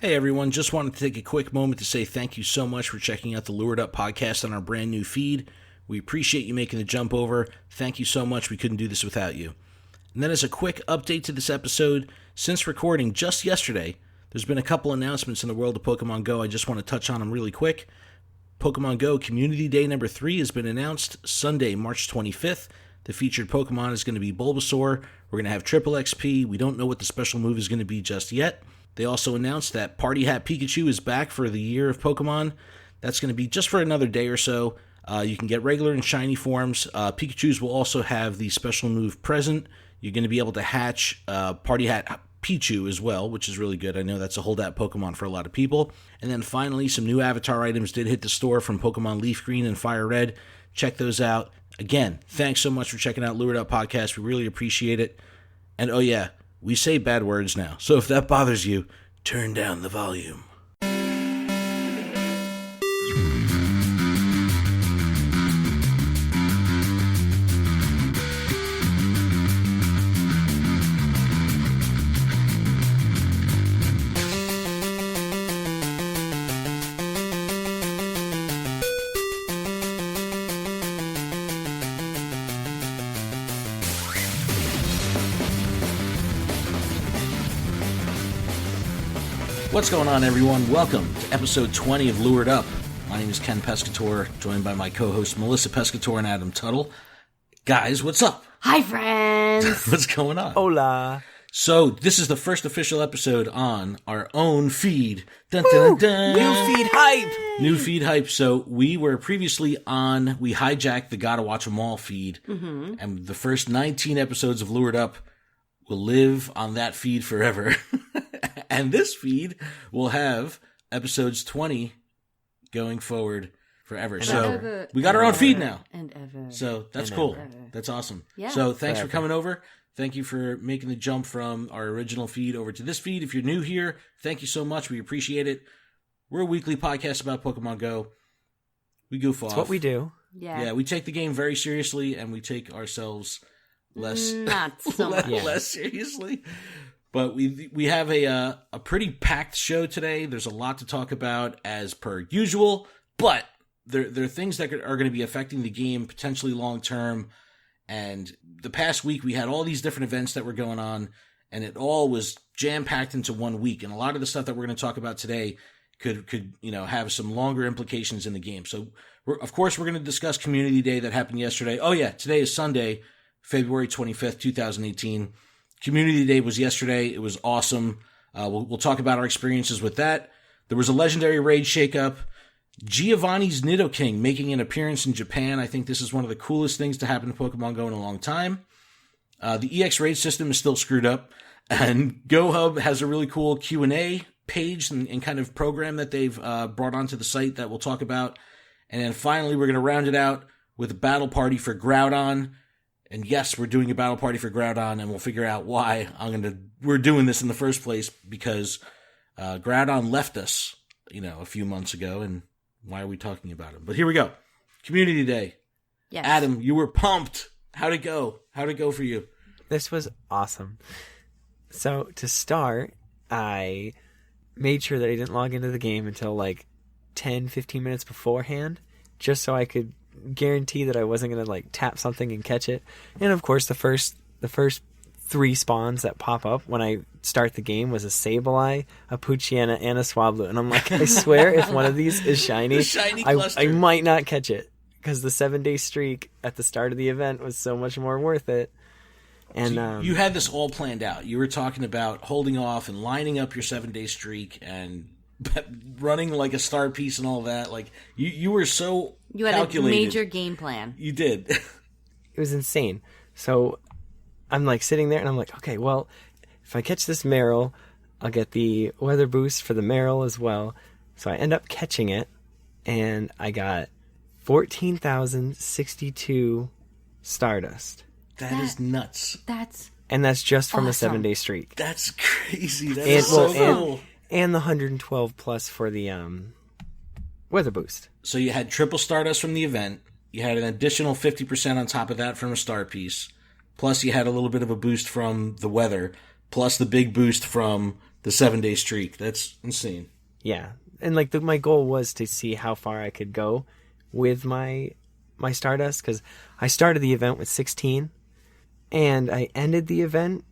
Hey everyone, just wanted to take a quick moment to say thank you so much for checking out the Lured Up podcast on our brand new feed. We appreciate you making the jump over. Thank you so much. We couldn't do this without you. And then as a quick update to this episode, since recording just yesterday, there's been a couple announcements in the world of Pokemon Go. I just want to touch on them really quick. Pokemon Go Community Day number 3 has been announced Sunday, March 25th. The featured Pokemon is going to be Bulbasaur. We're going to have triple XP. We don't know what the special move is going to be just yet. They also announced that Party Hat Pikachu is back for the Year of Pokemon. That's going to be just for another day or so. You can get regular and shiny forms. Pikachus will also have the special move present. You're going to be able to hatch Party Hat Pichu as well, which is really good. I know that's a holdout Pokemon for a lot of people. And then finally, some new avatar items did hit the store from Pokemon Leaf Green and Fire Red. Check those out. Again, thanks so much for checking out Lured Up Podcast. We really appreciate it. And oh yeah, we say bad words now, so if that bothers you, turn down the volume. What's going on, everyone? Welcome to episode 20 of Lured Up. My name is Ken Pescator, joined by my co-hosts Melissa Pescator and Adam Tuttle. Guys, what's up? Hi, friends. What's going on? Hola. So, this is the first official episode on our own feed. Dun, dun, dun, dun. New feed hype. New feed hype. So, we were previously on, we hijacked the Gotta Watch 'Em All feed, and the first 19 episodes of Lured Up will live on that feed forever. And this feed will have episodes 20 going forward forever. And so ever. we got our own feed now. And ever. So that's And cool. ever. That's awesome. Yeah. So thanks for Forever. coming over. Thank you for making the jump from our original feed over to this feed. If you're new here, thank you so much. We appreciate it. We're a weekly podcast about Pokemon Go. We goof off. That's what we do. Yeah, we take the game very seriously, and we take ourselves less Not so much. less seriously. But we have a pretty packed show today. There's a lot to talk about as per usual, but there are things that are going to be affecting the game potentially long term. And the past week we had all these different events that were going on, and it all was jam packed into 1 week. And a lot of the stuff that we're going to talk about today could have some longer implications in the game. So of course we're going to discuss Community Day that happened yesterday. Oh yeah, today is Sunday, February 25th, 2018. Community Day was yesterday. It was awesome. We'll talk about our experiences with that. There was a legendary raid shakeup. Giovanni's Nidoking making an appearance in Japan. I think this is one of the coolest things to happen to Pokemon Go in a long time. The EX raid system is still screwed up. And GoHub has a really cool Q&A page and kind of program that they've brought onto the site that we'll talk about. And then finally, we're going to round it out with a battle party for Groudon. And yes, we're doing a battle party for Groudon, and we'll figure out why we're doing this in the first place, because Groudon left us, a few months ago, and why are we talking about him? But here we go. Community Day. Yes. Adam, you were pumped. How'd it go? How'd it go for you? This was awesome. So to start, I made sure that I didn't log into the game until like 10, 15 minutes beforehand, just so I could guarantee that I wasn't going to tap something and catch it. And of course, the first 3 spawns that pop up when I start the game was a Sableye, a Poochyena, and a Swablu. And I'm like, I swear if one of these is shiny, The shiny cluster. I might not catch it, because the 7-day streak at the start of the event was so much more worth it. And So you had this all planned out. You were talking about holding off and lining up your 7-day streak and running like a star piece and all that. Like you were so You had calculated. a major game plan. You did. it was insane. So I'm sitting there and I'm like, okay, well, if I catch this Meryl, I'll get the weather boost for the Meryl as well. So I end up catching it, and I got 14,062 Stardust. That is nuts. And that's just from Awesome. a 7-day streak. That's crazy. That And, is so well, cool. and the 112 plus for the weather boost. So you had triple Stardust from the event. You had an additional 50% on top of that from a star piece. Plus you had a little bit of a boost from the weather. Plus the big boost from the 7-day streak. That's insane. Yeah. And like my goal was to see how far I could go with my Stardust, because I started the event with 16 and I ended the event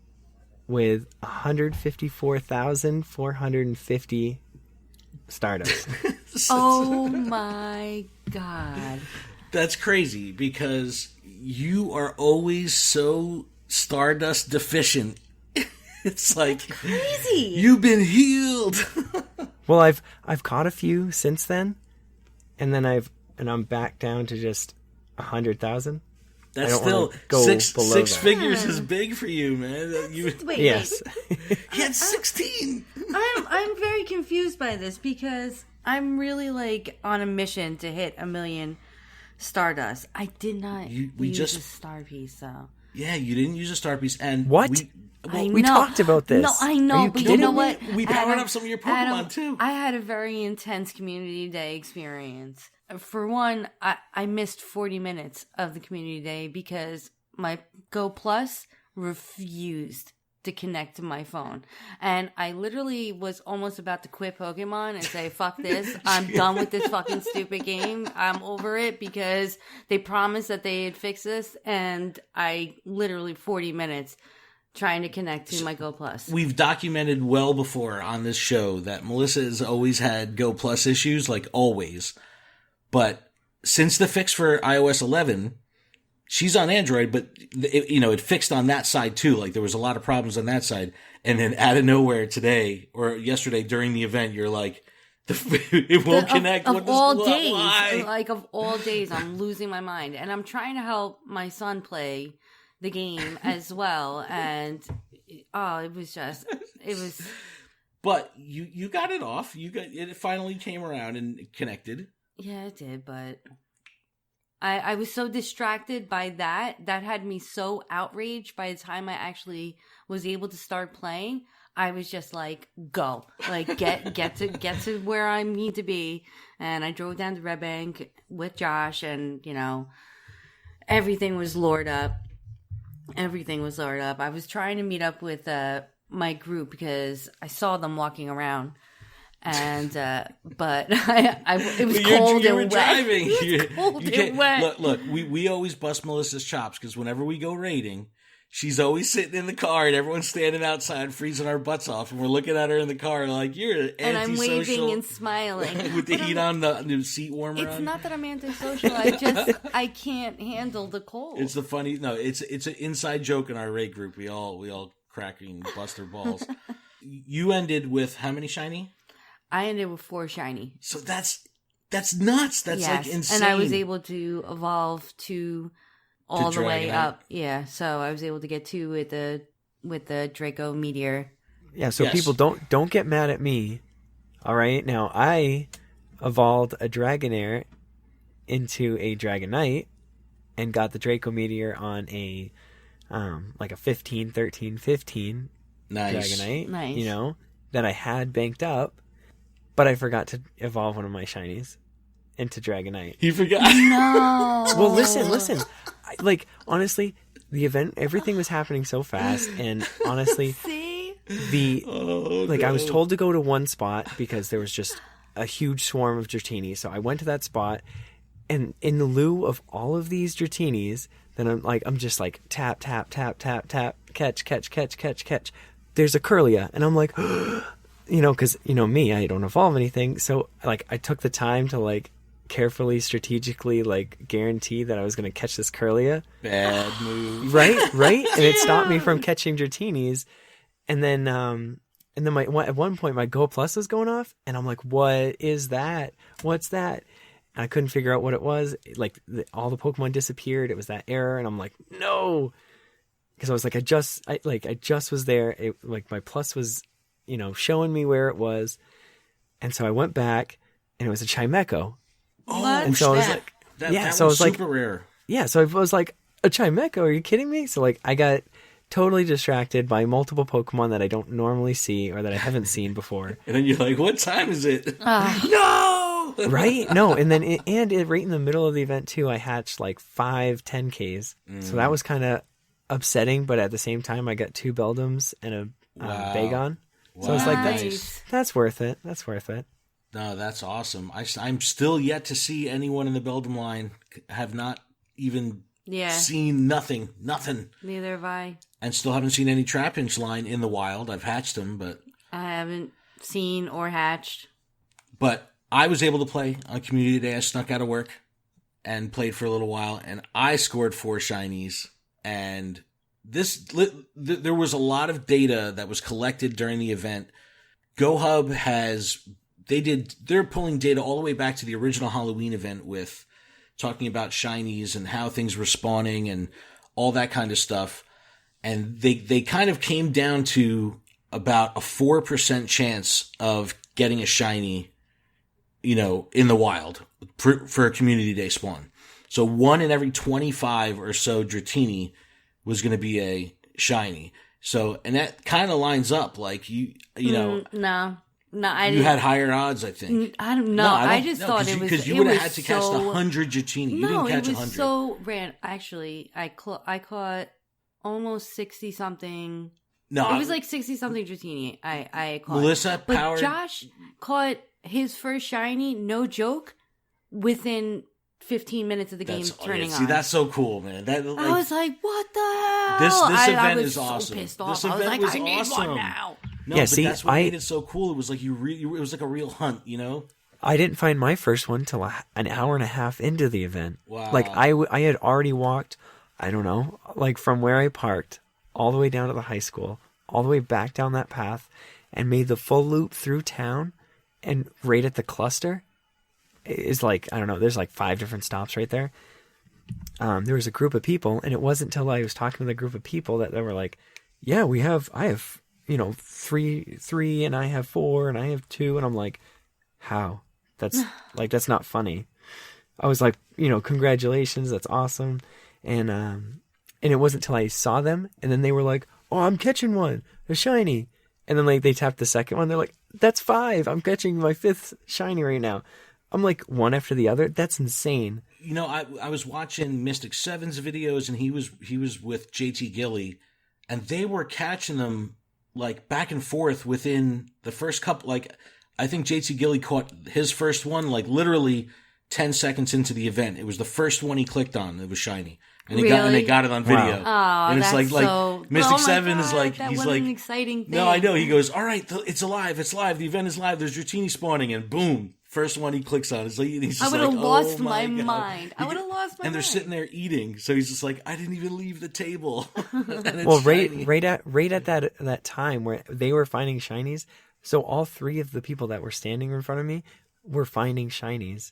with 154,450 Stardust. Oh my God. That's crazy because you are always so Stardust deficient. It's like Crazy. you've been healed. Well, I've caught a few since then, and then I'm back down to just 100,000. That's I don't still wanna go six below that. figures is big for you, man. You Wait, Yes. he had 16. I'm very confused by this because I'm really like on a mission to hit 1 million Stardust. I did not use a star piece, though. Yeah, you didn't use a star piece, and What? We talked about this. No, I know, you but kidding you know me? what? We powered Adam, up some of your Pokemon, too. I had a very intense community day experience. For one, I missed 40 minutes of the community day because my Go Plus refused to connect to my phone. And I literally was almost about to quit Pokemon and say, fuck this. I'm done with this fucking stupid game. I'm over it because they promised that they had fixed this. And I literally 40 minutes trying to connect to my Go Plus. We've documented well before on this show that Melissa has always had Go Plus issues, like always. But since the fix for iOS 11, she's on Android, but it fixed on that side too. Like there was a lot of problems on that side. And then out of nowhere today or yesterday during the event, you're like, it won't connect. Of all days, why? like of all days, I'm losing my mind. And I'm trying to help my son play the game as well, and it was But you got it off. It finally came around and connected. Yeah, it did, but I was so distracted by that had me so outraged. By the time I actually was able to start playing, I was just like, go, like get to where I need to be. And I drove down to Red Bank with Josh, and everything was lured up. Everything was loaded up. I was trying to meet up with my group because I saw them walking around, and but it was cold you were and wet. driving. It was cold and wet. Look, we always bust Melissa's chops because whenever we go raiding, she's always sitting in the car and everyone's standing outside freezing our butts off, and we're looking at her in the car like, you're an and I'm waving antisocial and smiling with the heat on, the seat warmer It's on. not that I'm antisocial. I can't handle the cold. It's an inside joke in our raid group. We all crack and bust their balls. You ended with how many shiny? I ended with 4 shiny. So that's nuts. That's like insane. And I was able to evolve to all the way Dragonite. up. Yeah, so I was able to get 2 with the Draco Meteor. Yeah, so Yes. people don't get mad at me. All right, now I evolved a Dragonair into a Dragonite and got the Draco Meteor on a like a 15, 13, 15 nice. Dragonite. Nice. That I had banked up, but I forgot to evolve one of my shinies into Dragonite. You forgot. No. Well, listen. Honestly, the event, everything was happening so fast, and honestly, See? I was told to go to one spot because there was just a huge swarm of Dratini, so I went to that spot, and in lieu of all of these Dratinis, then I'm just like tap, tap, tap, tap, tap, catch. There's a Curlia, and I'm like, because me, I don't evolve anything, so I took the time to carefully, strategically, guarantee that I was going to catch this Curlia. Bad move. Right? And it stopped me from catching Dratinis. And then at one point my Go Plus was going off, and I'm like, what is that? What's that? And I couldn't figure out what it was. All the Pokemon disappeared. It was that error, and I'm like, no. Because I was I just was there. My plus was, showing me where it was. And so I went back, and it was a Chimecho. Oh, And so I was like, that so I was was super rare. yeah, so I was like, a Chimecho, are you kidding me? So I got totally distracted by multiple Pokemon that I don't normally see or that I haven't seen before. And then you're like, what time is it? No! Right? No, and then right in the middle of the event too, I hatched 5 10Ks. So that was kind of upsetting, but at the same time I got 2 Beldums and a Wow. Bagon. So it's like, Nice. that's worth it. That's worth it. No, that's awesome. I'm still yet to see anyone in the Beldam line. Have not even Yeah. seen nothing. Neither have I. And still haven't seen any Trapinch line in the wild. I've hatched them, but I haven't seen or hatched. I was able to play on Community Day. I snuck out of work and played for a little while, and I scored 4 shinies. And there was a lot of data that was collected during the event. GoHub they're pulling data all the way back to the original Halloween event with talking about shinies and how things were spawning and all that kind of stuff. And they kind of came down to about a 4% chance of getting a shiny, in the wild for a Community Day spawn. So 1 in every 25 or so Dratini was going to be a shiny. So, and that kind of lines up, like you know. No, I you didn't. had higher odds, I think. I don't know. I just thought it was because you it would have was had to catch the 100 Dratini. You No, didn't catch it was 100. so random. Actually, I caught almost 60 something. No, It was like 60 something Dratini. I caught. Melissa But powered. Josh caught his first shiny, no joke, within 15 minutes of the game turning on. See, that's so cool, man. I was like, what the hell? This event I was is so awesome. pissed off. This I was event like, was I need awesome. one now. No, Yeah, but see, that's what made it so cool. It was like it was like a real hunt, I didn't find my first one till an hour and a half into the event. Wow. Like I had already walked, I don't know, like from where I parked all the way down to the high school, all the way back down that path, and made the full loop through town, and right at the cluster is like, I don't know, there's like 5 different stops right there. There was a group of people, and it wasn't until I was talking to the group of people that they were like, yeah, I have, 3, and I have 4, and I have 2, and I'm like, how? That's not funny. I was like, congratulations, that's awesome. And it wasn't until I saw them, and then they were like, oh, I'm catching one, a shiny. And then like they tapped the second one, they're like, that's 5, I'm catching my 5th shiny right now. I'm like, one after the other? That's insane. I was watching Mystic Seven's videos, and he was with JT Gilly, and they were catching them like back and forth within the first couple. Like, I think JT Gilly caught his first one like literally 10 seconds into the event. It was the first one he clicked on. It was shiny, and they got it on video. Wow. Oh, and it's that's like Mystic Seven is like that he's was like an exciting thing. No, I know. He goes, all right, it's alive. The event is live. There's Dratini spawning, and boom. First one he clicks on. It's like, he's just I would have like, lost oh my God. mind. I would have lost my mind. And they're sitting there eating, so he's just like, I didn't even leave the table. Well, right at that time where they were finding shinies, so all 3 of the people that were standing in front of me were finding shinies,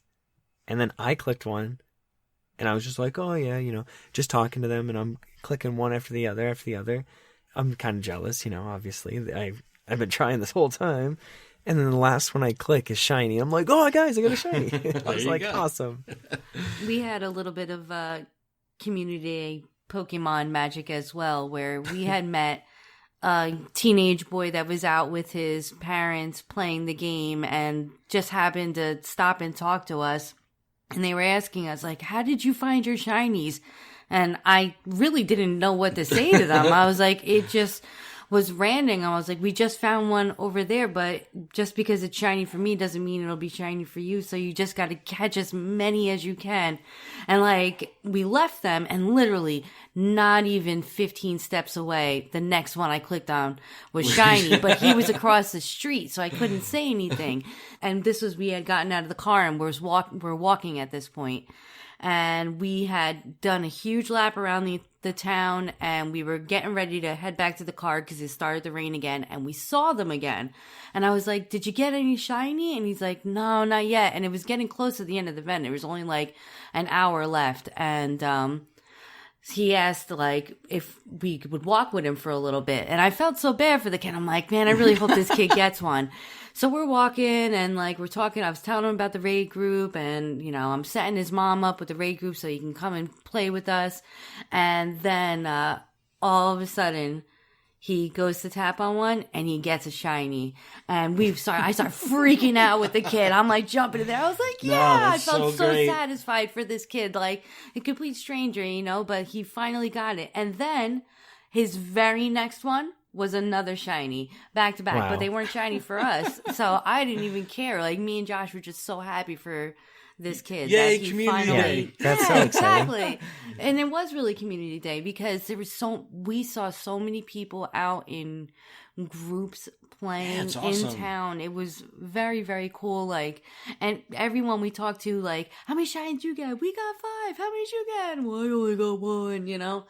and then I clicked one, and I was just like, oh yeah, just talking to them, and I'm clicking one after the other. I'm kind of jealous, obviously. I've been trying this whole time. And then the last one I click is shiny. I'm like, oh, guys, I got a shiny. I was like, awesome. We had a little bit of community Pokemon magic as well, where we had met a teenage boy that was out with his parents playing the game and just happened to stop and talk to us. And they were asking us, like, how did you find your shinies? And I really didn't know what to say to them. I was like, it just was random. I was like, we just found one over there, but just because it's shiny for me doesn't mean it'll be shiny for you. So you just got to catch as many as you can. And like, we left them, and literally not even 15 steps away, the next one I clicked on was shiny, but he was across the street, so I couldn't say anything. And we had gotten out of the car, and we're walking at this point. And we had done a huge lap around the town, and we were getting ready to head back to the car because it started to rain again, and we saw them again. And I was like, did you get any shiny? And he's like, no, not yet. And it was getting close to the end of the event. There was only like an hour left. And he asked like if we would walk with him for a little bit. And I felt so bad for the kid. I'm like, man, I really hope this kid gets one. So we're walking, and like we're talking. I was telling him about the raid group, and I'm setting his mom up with the raid group so he can come and play with us. And then all of a sudden, he goes to tap on one, and he gets a shiny. And I start freaking out with the kid. I'm like jumping in there. I was like, yeah, I felt so satisfied for this kid, like a complete stranger, but he finally got it. And then his very next one was another shiny back to back, Wow. but they weren't shiny for us. So I didn't even care. Like, me and Josh were just so happy for this kid. Yay, that he community finally, day. That's so exciting. Exactly. And it was really community day because we saw so many people out in groups playing it's awesome. in town. It was very, very cool. Like, and everyone we talked to, like, how many shines you get? We got 5. How many did you get? Well, I only got 1, you know?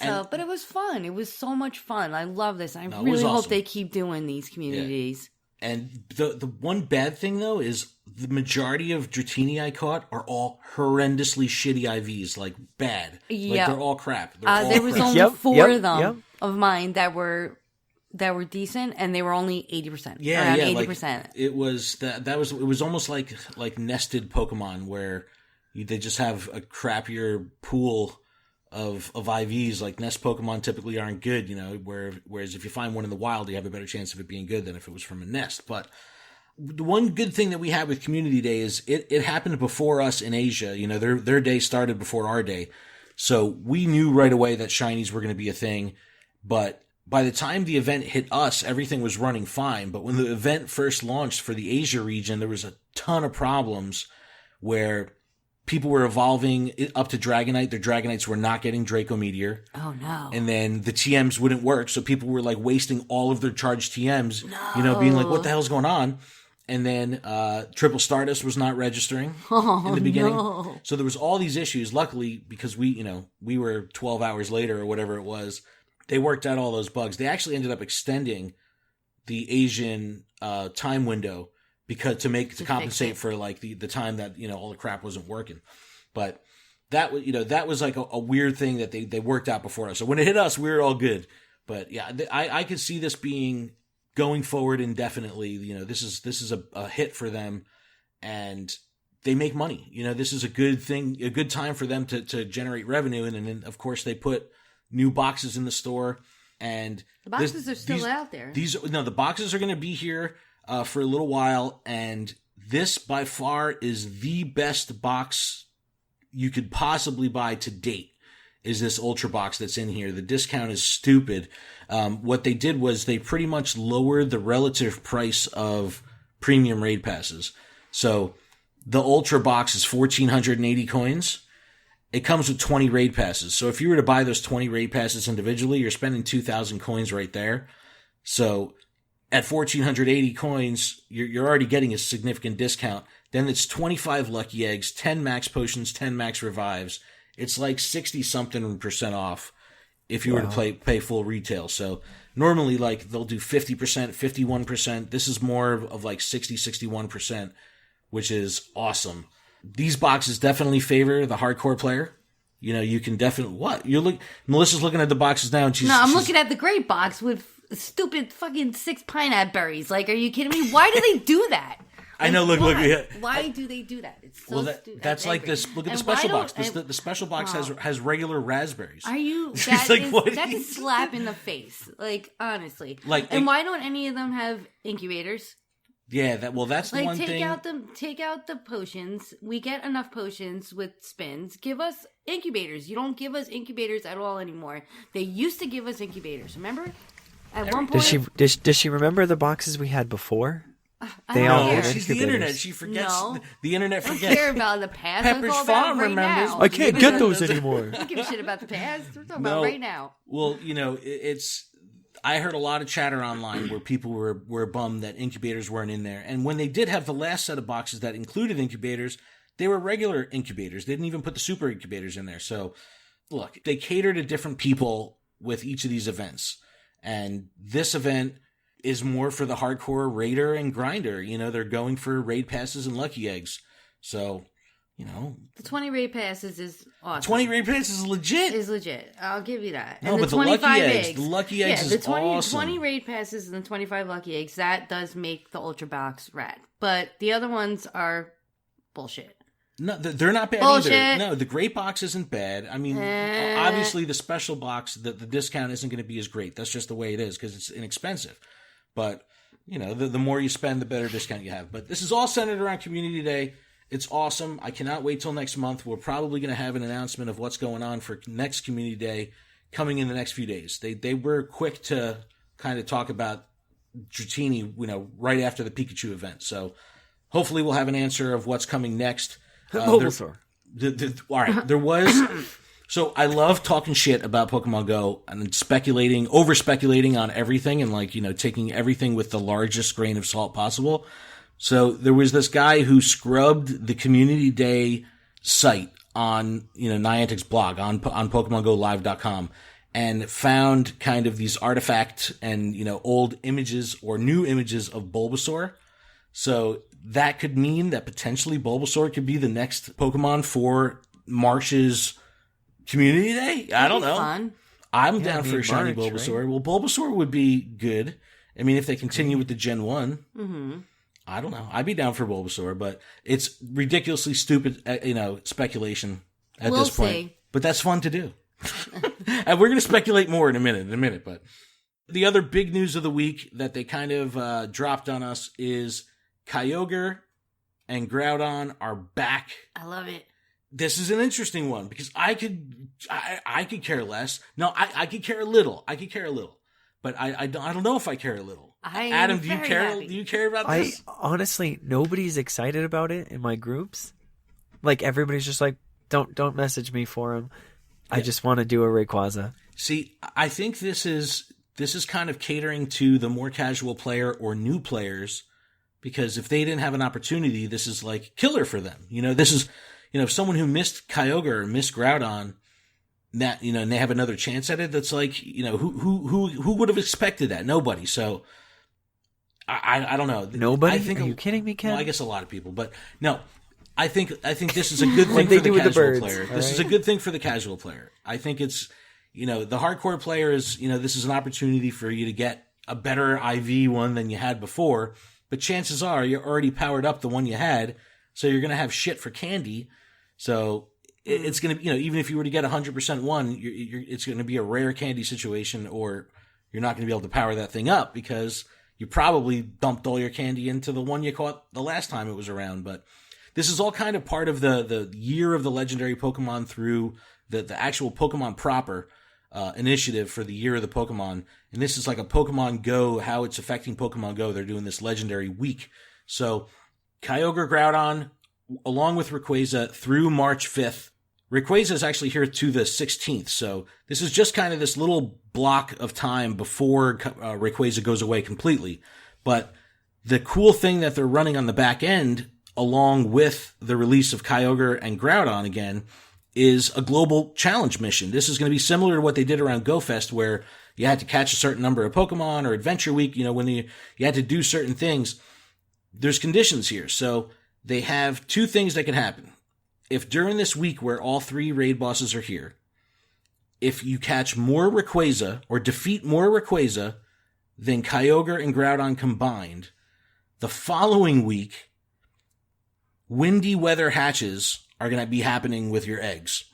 So, but it was fun. It was so much fun. I love this. I really hope they keep doing these communities. Yeah. And the one bad thing, though, is the majority of Dratini I caught are all horrendously shitty IVs, like bad. Yeah. Like, they're all crap. There was only Yep, 4 yep, of them yep. of mine that were decent, and they were only 80%. Yeah, around yeah, 80%. Like, it was almost like nested Pokemon where they just have a crappier pool of IVs. Like, nest Pokemon typically aren't good, you know, whereas if you find one in the wild, you have a better chance of it being good than if it was from a nest. But the one good thing that we had with Community Day is it happened before us in Asia. You know, their day started before our day. So we knew right away that shinies were going to be a thing. But by the time the event hit us, everything was running fine. But when the event first launched for the Asia region, there was a ton of problems where people were evolving up to Dragonite. Their Dragonites were not getting Draco Meteor. Oh, no. And then the TMs wouldn't work. So people were like wasting all of their charged TMs, you know, being like, what the hell's going on? And then Triple Stardust was not registering in the beginning. No. So there was all these issues. Luckily, because we were 12 hours later or whatever it was, they worked out all those bugs. They actually ended up extending the Asian time window to compensate for like the time that, you know, all the crap wasn't working. But that was like a weird thing that they worked out before us. So when it hit us, we were all good. But yeah, I could see this being going forward indefinitely. You know, this is a hit for them, and they make money. You know, this is a good thing, a good time for them to generate revenue. And then of course they put new boxes in the store, and The boxes are still out there. The boxes are going to be here for a little while, and this by far is the best box you could possibly buy to date. Is this Ultra box that's in here? The discount is stupid. What they did was they pretty much lowered the relative price of premium raid passes. So the Ultra box is 1,480 coins. It comes with 20 raid passes. So if you were to buy those 20 raid passes individually, you're spending 2,000 coins right there. So at 1,480 coins, you're already getting a significant discount. Then it's 25 lucky eggs, 10 max potions, 10 max revives. It's like 60-something% off if you were to pay full retail. So normally, like, they'll do 50%, 51%. This is more of like 60, 61%, which is awesome. These boxes definitely favor the hardcore player. You know, you can definitely... Melissa's looking at the boxes now, and she's looking at the great box with stupid fucking 6 pineapple berries. Like, are you kidding me? Why do they do that? I know. Look. Yeah. Why do they do that? It's so stupid. That's like this. Look at the special box. The special box has regular raspberries. Are you? That's a slap in the face. Like, honestly. And why don't any of them have incubators? Yeah. That's the one thing. Take out the potions. We get enough potions with spins. Give us incubators. You don't give us incubators at all anymore. They used to give us incubators. Remember? At one point. Does she remember the boxes we had before? She's the internet. She forgets. No. The internet I don't forgets. care about the past. Pepper's Farm remembers. I can't get those anymore. I don't give a shit about the past. We're talking about right now. Well, you know, I heard a lot of chatter online where people were bummed that incubators weren't in there. And when they did have the last set of boxes that included incubators, they were regular incubators. They didn't even put the super incubators in there. So, look, they cater to different people with each of these events. And this event is more for the hardcore raider and grinder. You know, they're going for raid passes and lucky eggs. So, you know. The 20 raid passes is awesome. 20 raid passes is legit. Is legit. I'll give you that. No, and but the lucky eggs. The lucky eggs is awesome. 20 raid passes and the 25 lucky eggs, that does make the Ultra Box rad. But the other ones are bullshit. No, they're not bad either. No, the great box isn't bad. I mean, obviously the special box, the discount isn't going to be as great. That's just the way it is because it's inexpensive. But, you know, the more you spend, the better discount you have. But this is all centered around Community Day. It's awesome. I cannot wait till next month. We're probably going to have an announcement of what's going on for next Community Day coming in the next few days. They were quick to kind of talk about Dratini, right after the Pikachu event. So hopefully we'll have an answer of what's coming next. Bulbasaur. All right, there was. So I love talking shit about Pokemon Go and over speculating on everything and taking everything with the largest grain of salt possible. So there was this guy who scrubbed the Community Day site on, Niantic's blog on PokemonGoLive.com and found kind of these artifact and, old images or new images of Bulbasaur. So that could mean that potentially Bulbasaur could be the next Pokemon for March's Community Day. I don't know. Fun. I'm down for a shiny March, Bulbasaur. right? Well, Bulbasaur would be good. I mean, if they continue with the Gen 1. Mm-hmm. I don't know. I'd be down for Bulbasaur, but it's ridiculously stupid, speculation at We'll this point. see. But that's fun to do. And we're going to speculate more in a minute. But the other big news of the week that they kind of dropped on us is Kyogre and Groudon are back. I love it. This is an interesting one because I could care less. No, I could care a little. But I don't know if I care a little. Adam, do you care? Happy. Do you care about this? Honestly, nobody's excited about it in my groups. Like everybody's just like, don't message me for him. I just want to do a Rayquaza. See, I think this is kind of catering to the more casual player or new players, because if they didn't have an opportunity, this is like killer for them. This is, if someone who missed Kyogre or missed Groudon, that and they have another chance at it. That's like, who would have expected that? Nobody. So I don't know. Nobody? I think Are you kidding me, Ken? Well, I guess a lot of people, but no. I think this is a good thing they for the do with the casual birds, player. all This right? is a good thing for the casual player. I think it's, the hardcore player is, this is an opportunity for you to get a better IV one than you had before. But chances are you're already powered up the one you had, so you're going to have shit for candy. So it's going to, even if you were to get 100% one, it's going to be a rare candy situation, or you're not going to be able to power that thing up because you probably dumped all your candy into the one you caught the last time it was around. But this is all kind of part of the year of the legendary Pokemon through the actual Pokemon proper initiative for the year of the Pokemon. And this is like a Pokemon Go, how it's affecting Pokemon Go. They're doing this legendary week. So Kyogre, Groudon, along with Rayquaza through March 5th. Rayquaza is actually here to the 16th. So this is just kind of this little block of time before Rayquaza goes away completely. But the cool thing that they're running on the back end, along with the release of Kyogre and Groudon again, is a global challenge mission. This is going to be similar to what they did around GoFest, where you had to catch a certain number of Pokemon, or Adventure Week, when you had to do certain things. There's conditions here. So they have two things that can happen. If during this week where all three raid bosses are here, if you catch more Rayquaza or defeat more Rayquaza than Kyogre and Groudon combined, the following week, windy weather hatches are going to be happening with your eggs.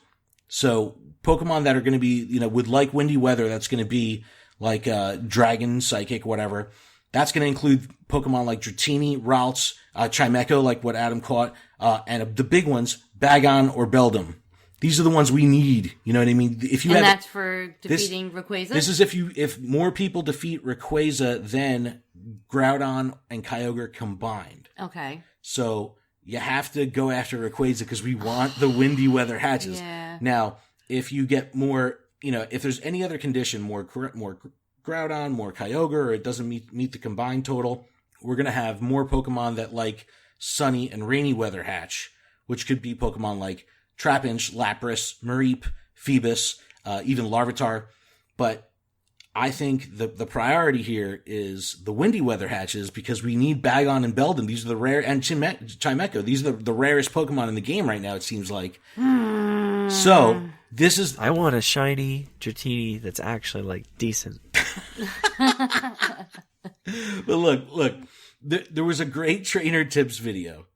So Pokemon that are going to be, would like windy weather, that's going to be like Dragon, Psychic, whatever. That's going to include Pokemon like Dratini, Ralts, Chimecho, like what Adam caught, and the big ones, Bagon or Beldum. These are the ones we need. You know what I mean? If you and have, that's for defeating Rayquaza? This is if more people defeat Rayquaza than Groudon and Kyogre combined. Okay. So you have to go after Rayquaza because we want the windy weather hatches. Yeah. Now, if you get more, if there's any other condition, more Groudon, more Kyogre, or it doesn't meet the combined total, we're going to have more Pokemon that like sunny and rainy weather hatch, which could be Pokemon like Trapinch, Lapras, Mareep, Phoebus, even Larvitar. But I think the priority here is the windy weather hatches, because we need Bagon and Beldum. These are the rare, and Chimecho. These are the rarest Pokemon in the game right now, it seems like. So this is... I want a shiny Dratini that's actually like decent. But look, there was a great trainer tips video,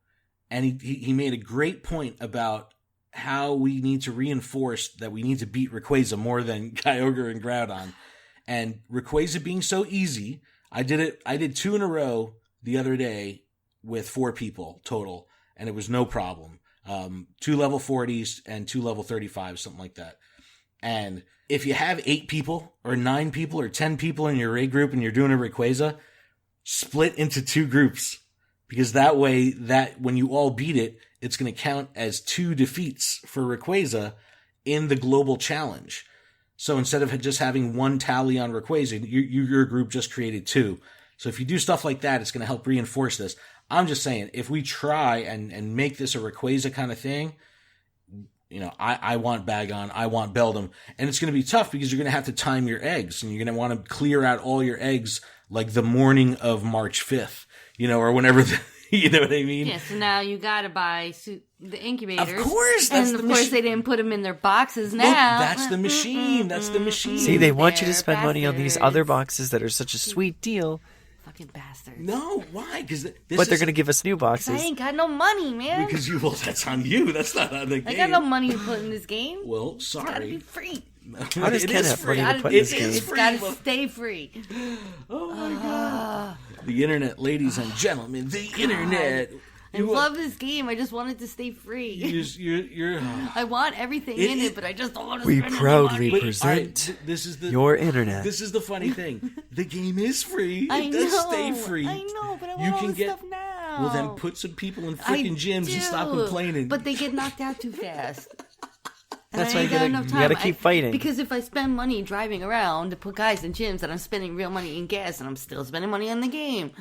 and he made a great point about how we need to reinforce that we need to beat Rayquaza more than Kyogre and Groudon. And Rayquaza being so easy, I did 2 in a row the other day with 4 people total, and it was no problem. 2 level 40s and 2 level 35s, something like that. And if you have 8 people or 9 people or 10 people in your raid group and you're doing a Rayquaza, split into 2 groups. Because that way, that when you all beat it, it's going to count as 2 defeats for Rayquaza in the global challenge. So instead of just having 1 tally on Rayquaza, your group just created 2. So if you do stuff like that, it's going to help reinforce this. I'm just saying, if we try and make this a Rayquaza kind of thing, I want Bagon, I want Beldum, and it's going to be tough because you're going to have to time your eggs, and you're going to want to clear out all your eggs like the morning of March 5th, or whenever, you know what I mean? Yeah, so now you got to buy the incubators. Of course, and of course they didn't put them in their boxes now. Look, that's the machine. That's the machine. See, they want you to spend money on these other boxes that are such a sweet deal. Fucking bastards. No, why? But they're going to give us new boxes. I ain't got no money, man. Because that's on you. That's not on the game. I got no money to put in this game. Well, sorry. It's gotta be free. How does Ken have money to put in this game? It's gotta stay free. Oh my god. The internet, ladies and gentlemen. The internet. I love this game. I just want it to stay free. You're I want everything in it, but I just don't want to spend any money. We proudly present your internet. This is the funny thing. The game is free. It does stay free. I know, but I want all this stuff now. Well, then put some people in freaking gyms and stop complaining. But they get knocked out too fast. That's why you gotta keep fighting. Because if I spend money driving around to put guys in gyms, then I'm spending real money in gas, and I'm still spending money on the game.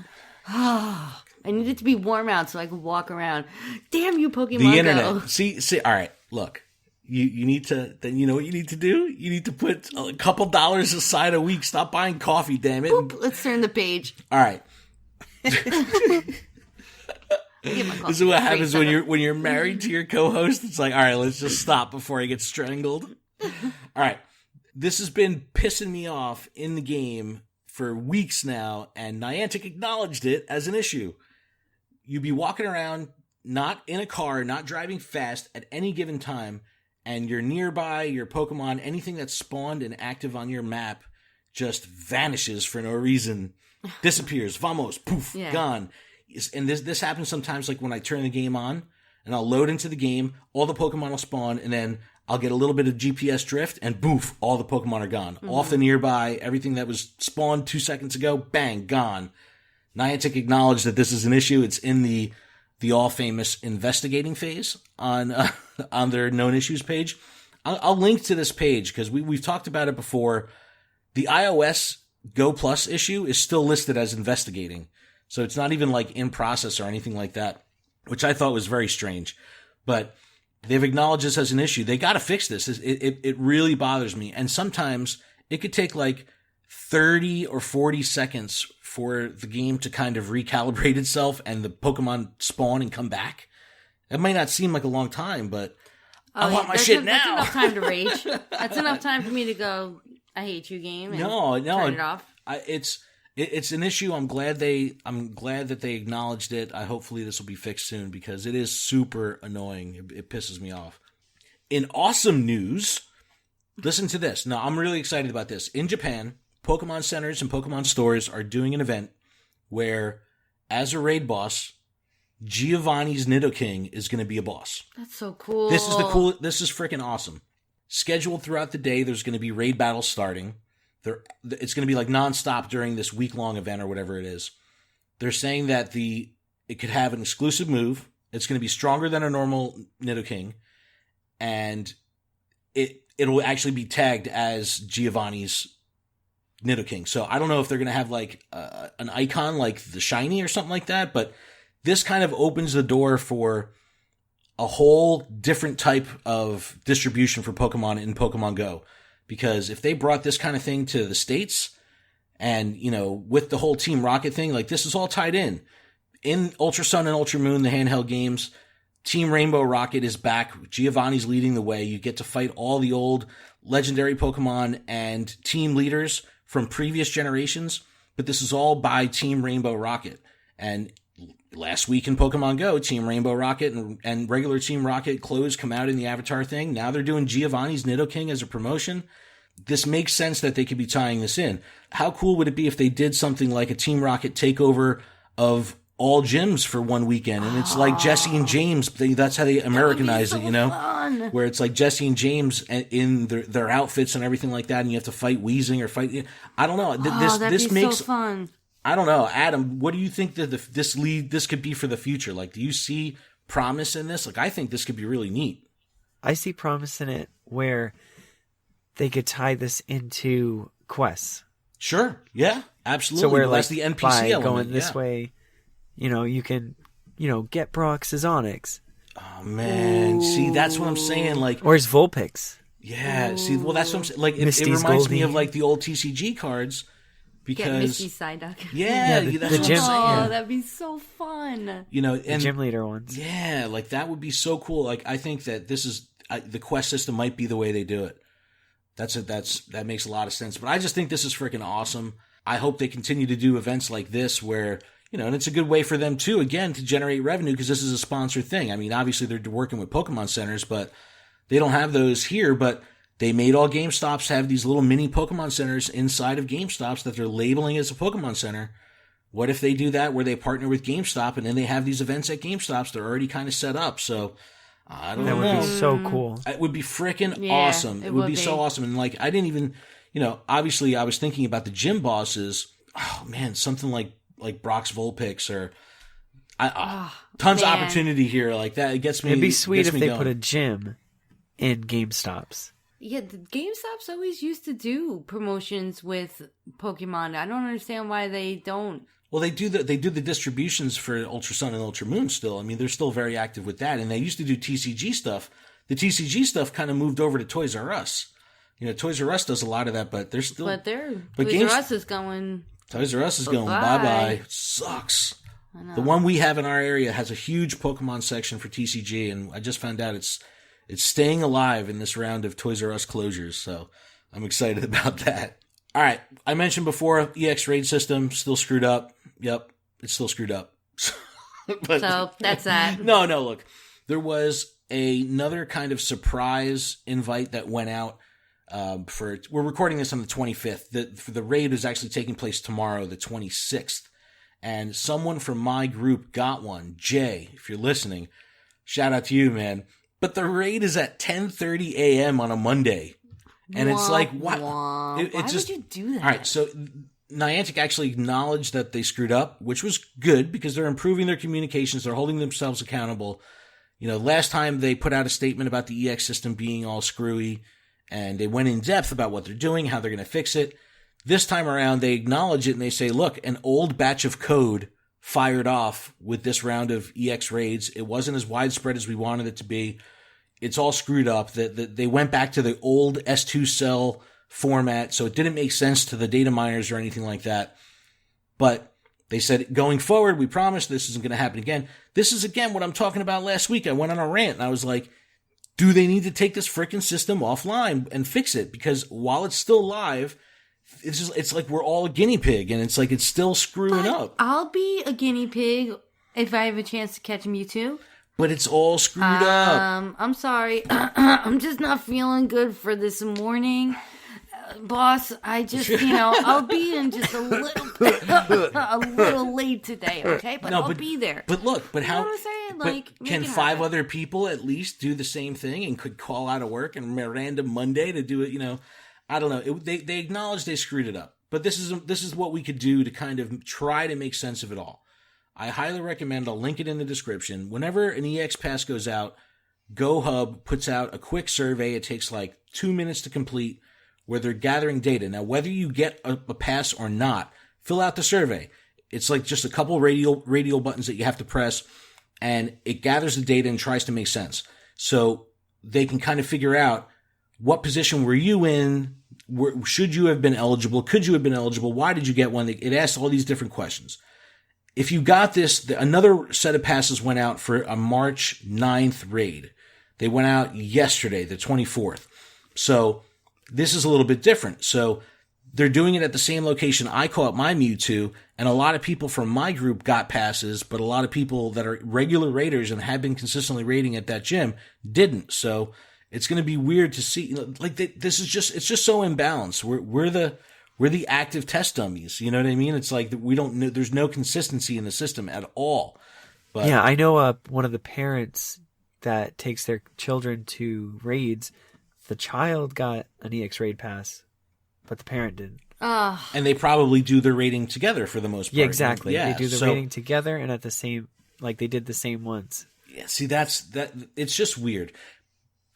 I need it to be warm out so I can walk around. Damn you, Pokemon The internet. Go. See. All right, look. You need to. Then you know what you need to do. You need to put a couple dollars aside a week. Stop buying coffee. Damn it. Boop, let's turn the page. All right. This is what happens when you're married to your co-host. It's like, all right, let's just stop before I get strangled. All right, this has been pissing me off in the game for weeks now, and Niantic acknowledged it as an issue. You'd be walking around, not in a car, not driving fast at any given time, and your nearby, your Pokemon, anything that's spawned and active on your map just vanishes for no reason, disappears, vamos, poof, gone. And this happens sometimes, like when I turn the game on, and I'll load into the game, all the Pokemon will spawn, and then I'll get a little bit of GPS drift, and boof, all the Pokemon are gone. Mm-hmm. Off the nearby, everything that was spawned 2 seconds ago, bang, gone. Niantic acknowledged that this is an issue. It's in the all-famous investigating phase on their known issues page. I'll link to this page because we've talked about it before. The iOS Go Plus issue is still listed as investigating. So it's not even like in process or anything like that, which I thought was very strange. But they've acknowledged this as an issue. They got to fix this. It really bothers me. And sometimes it could take like 30 or 40 seconds for the game to kind of recalibrate itself and the Pokemon spawn and come back. It might not seem like a long time, but I want my shit now. That's enough time to rage. That's enough time for me to go, I hate you, game, and turn it off. It's an issue. I'm glad that they acknowledged it. Hopefully this will be fixed soon because it is super annoying. It pisses me off. In awesome news, listen to this. Now, I'm really excited about this. In Japan, Pokemon centers and Pokemon stores are doing an event where, as a raid boss, Giovanni's Nidoking is going to be a boss. That's so cool. This is freaking awesome. Scheduled throughout the day, there's going to be raid battles starting. It's going to be like nonstop during this week-long event or whatever it is. They're saying that it could have an exclusive move. It's going to be stronger than a normal Nidoking, and it'll actually be tagged as Giovanni's Nidoking. So I don't know if they're going to have like an icon like the shiny or something like that, but this kind of opens the door for a whole different type of distribution for Pokemon in Pokemon Go. Because if they brought this kind of thing to the States and, with the whole Team Rocket thing, like this is all tied in. In Ultra Sun and Ultra Moon, the handheld games, Team Rainbow Rocket is back. Giovanni's leading the way. You get to fight all the old legendary Pokemon and team leaders from previous generations, but this is all by Team Rainbow Rocket. And last week in Pokemon Go, Team Rainbow Rocket and regular Team Rocket clothes come out in the Avatar thing. Now they're doing Giovanni's Nidoking as a promotion. This makes sense that they could be tying this in. How cool would it be if they did something like a Team Rocket takeover of all gyms for one weekend, and it's like Jesse and James. That's how they Americanize it, you know, fun. where it's like Jesse and James in their outfits and everything like that, and you have to fight Weezing or fight. I don't know. This makes so fun. I don't know, Adam. What do you think that this could be for the future? Like, do you see promise in this? Like, I think this could be really neat. I see promise in it where they could tie this into quests. Sure. Yeah. Absolutely. So where well, like that's the NPC by element. going this way, you can, get Brock's Onyx. Oh man, Ooh. See, that's what I'm saying. Like, or his Vulpix. Yeah. Ooh. See, well, that's what I'm saying. Like, it reminds Goldie. me of like the old TCG cards. Because get Misty Psyduck. Yeah, that's what gym, I'm saying. Oh, that'd be so fun. And the gym leader ones. Yeah, like that would be so cool. Like, I think that this is the quest system might be the way they do it. That makes a lot of sense. But I just think this is freaking awesome. I hope they continue to do events like this where, and it's a good way for them too, again, to generate revenue because this is a sponsored thing. I mean, obviously they're working with Pokemon centers, but they don't have those here. But they made all GameStops have these little mini Pokemon centers inside of GameStops that they're labeling as a Pokemon center. What if they do that where they partner with GameStop and then they have these events at GameStops? They're already kind of set up. So I don't know. That would be so cool. It would be freaking awesome. It would be so awesome. And like, I didn't even, obviously I was thinking about the gym bosses. Oh man, something like Brock's Vulpix or tons of opportunity here. Like that, it gets me. It'd be sweet if they put a gym in GameStops. Yeah, the GameStops always used to do promotions with Pokemon. I don't understand why they don't. Well, they do the distributions for Ultra Sun and Ultra Moon still. I mean, they're still very active with that, and they used to do TCG stuff. The TCG stuff kind of moved over to Toys R Us. Toys R Us does a lot of that, but they're still. But Toys R Us is going. Toys R Us is going bye-bye. Sucks. The one we have in our area has a huge Pokemon section for TCG, and I just found out it's staying alive in this round of Toys R Us closures, so I'm excited about that. All right, I mentioned before, EX raid system, still screwed up. Yep, it's still screwed up. But, so, that's that. No, look. There was another kind of surprise invite that went out we're recording this on the 25th. The raid is actually taking place tomorrow, the 26th. And someone from my group got one. Jay, if you're listening, shout out to you, man. But the raid is at 10:30 a.m. on a Monday. And it's like, what? Why would you do that? All right, so Niantic actually acknowledged that they screwed up, which was good because they're improving their communications. They're holding themselves accountable. Last time they put out a statement about the EX system being all screwy, and they went in depth about what they're doing, how they're going to fix it. This time around, they acknowledge it and they say, look, an old batch of code fired off with this round of EX raids. It wasn't as widespread as we wanted it to be. It's all screwed up. They went back to the old S2 cell format, so it didn't make sense to the data miners or anything like that. But they said, going forward, we promise this isn't going to happen again. This is, again, what I'm talking about last week. I went on a rant, and I was like, do they need to take this freaking system offline and fix it? Because while it's still live, it's like we're all a guinea pig, and it's like it's still screwing up. I'll be a guinea pig if I have a chance to catch Mewtwo. But it's all screwed up. I'm sorry. I'm just not feeling good for this morning. Boss, I just, I'll be in just a little late today, okay? But I'll be there. But look, but how? You know what I'm saying? Like, can 5 other people at least do the same thing and could call out of work and a random Monday to do it? I don't know. They acknowledge they screwed it up, but this is what we could do to kind of try to make sense of it all. I highly recommend. I'll link it in the description. Whenever an EX pass goes out, GoHub puts out a quick survey. It takes like 2 minutes to complete, where they're gathering data. Now, whether you get a pass or not, fill out the survey. It's like just a couple radial buttons that you have to press, and it gathers the data and tries to make sense. So they can kind of figure out what position were you in, should you have been eligible, could you have been eligible, why did you get one? It asks all these different questions. If you got this, another set of passes went out for a March 9th raid. They went out yesterday, the 24th. So this is a little bit different. So they're doing it at the same location I caught my Mewtwo, and a lot of people from my group got passes, but a lot of people that are regular raiders and have been consistently raiding at that gym didn't. So it's going to be weird to see. Like it's just so imbalanced. We're we're the active test dummies. You know what I mean? It's like we don't know, there's no consistency in the system at all. But Yeah, I know one of the parents that takes their children to raids. The child got an EX raid pass, but the parent didn't. And they probably do their rating together for the most part. Yeah, exactly. Yeah, they do the rating together and at the same, like they did the same ones. Yeah, see, it's just weird.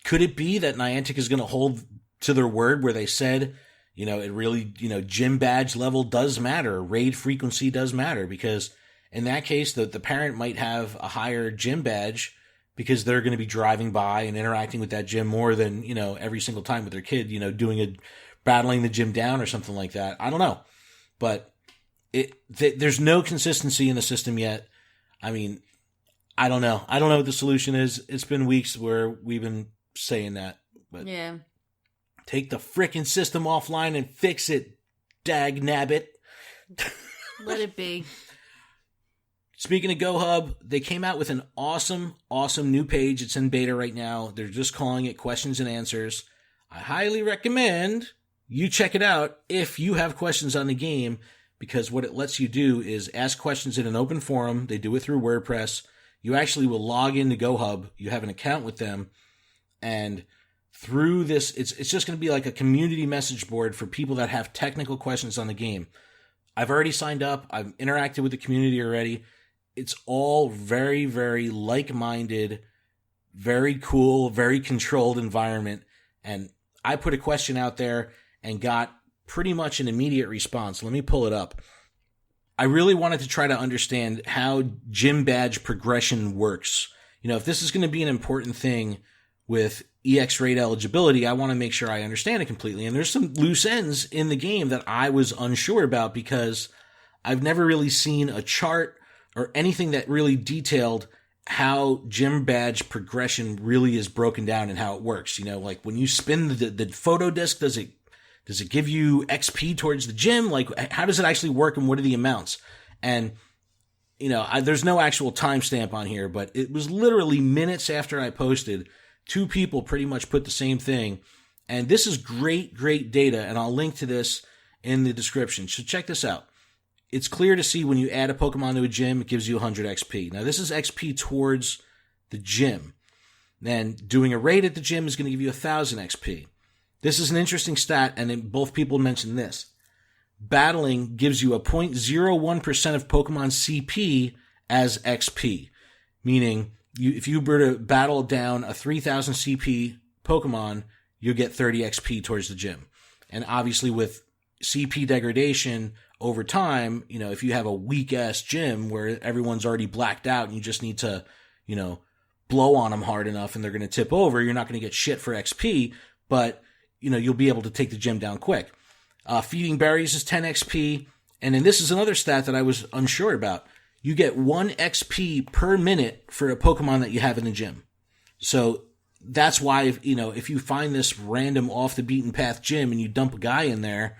Could it be that Niantic is going to hold to their word where they said, you know, it really, you know, gym badge level does matter, raid frequency does matter, because in that case, the parent might have a higher gym badge because they're going to be driving by and interacting with that gym more than, you know, every single time with their kid, you know, battling the gym down or something like that. I don't know. But there's no consistency in the system yet. I mean, I don't know. I don't know what the solution is. It's been weeks where we've been saying that. But Yeah. take the frickin' system offline and fix it, dag nabbit. Let it be. Speaking of GoHub, they came out with an awesome, awesome new page. It's in beta right now. They're just calling it Questions and Answers. I highly recommend you check it out if you have questions on the game, because what it lets you do is ask questions in an open forum. They do it through WordPress. You actually will log into GoHub. You have an account with them. And through this, it's just going to be like a community message board for people that have technical questions on the game. I've already signed up. I've interacted with the community already. It's all very, very like-minded, very cool, very controlled environment. And I put a question out there and got pretty much an immediate response. Let me pull it up. I really wanted to try to understand how gym badge progression works. You know, if this is going to be an important thing with EX raid eligibility, I want to make sure I understand it completely. And there's some loose ends in the game that I was unsure about because I've never really seen a chart or anything that really detailed how gym badge progression really is broken down and how it works. You know, like when you spin the photo disc, does it give you XP towards the gym? Like, how does it actually work and what are the amounts? And, you know, there's no actual timestamp on here, but it was literally minutes after I posted. 2 people pretty much put the same thing. And this is great, great data. And I'll link to this in the description. So check this out. It's clear to see when you add a Pokemon to a gym, it gives you 100 XP. Now, this is XP towards the gym. Then doing a raid at the gym is going to give you 1,000 XP. This is an interesting stat, and both people mentioned this. Battling gives you a 0.01% of Pokemon CP as XP, meaning if you were to battle down a 3,000 CP Pokemon, you'll get 30 XP towards the gym. And obviously with CP degradation over time, you know, if you have a weak-ass gym where everyone's already blacked out and you just need to, you know, blow on them hard enough and they're going to tip over, you're not going to get shit for XP, but, you know, you'll be able to take the gym down quick. Feeding berries is 10 XP. And then this is another stat that I was unsure about. You get 1 XP per minute for a Pokemon that you have in the gym. So that's why, you know, if you find this random off the beaten path gym and you dump a guy in there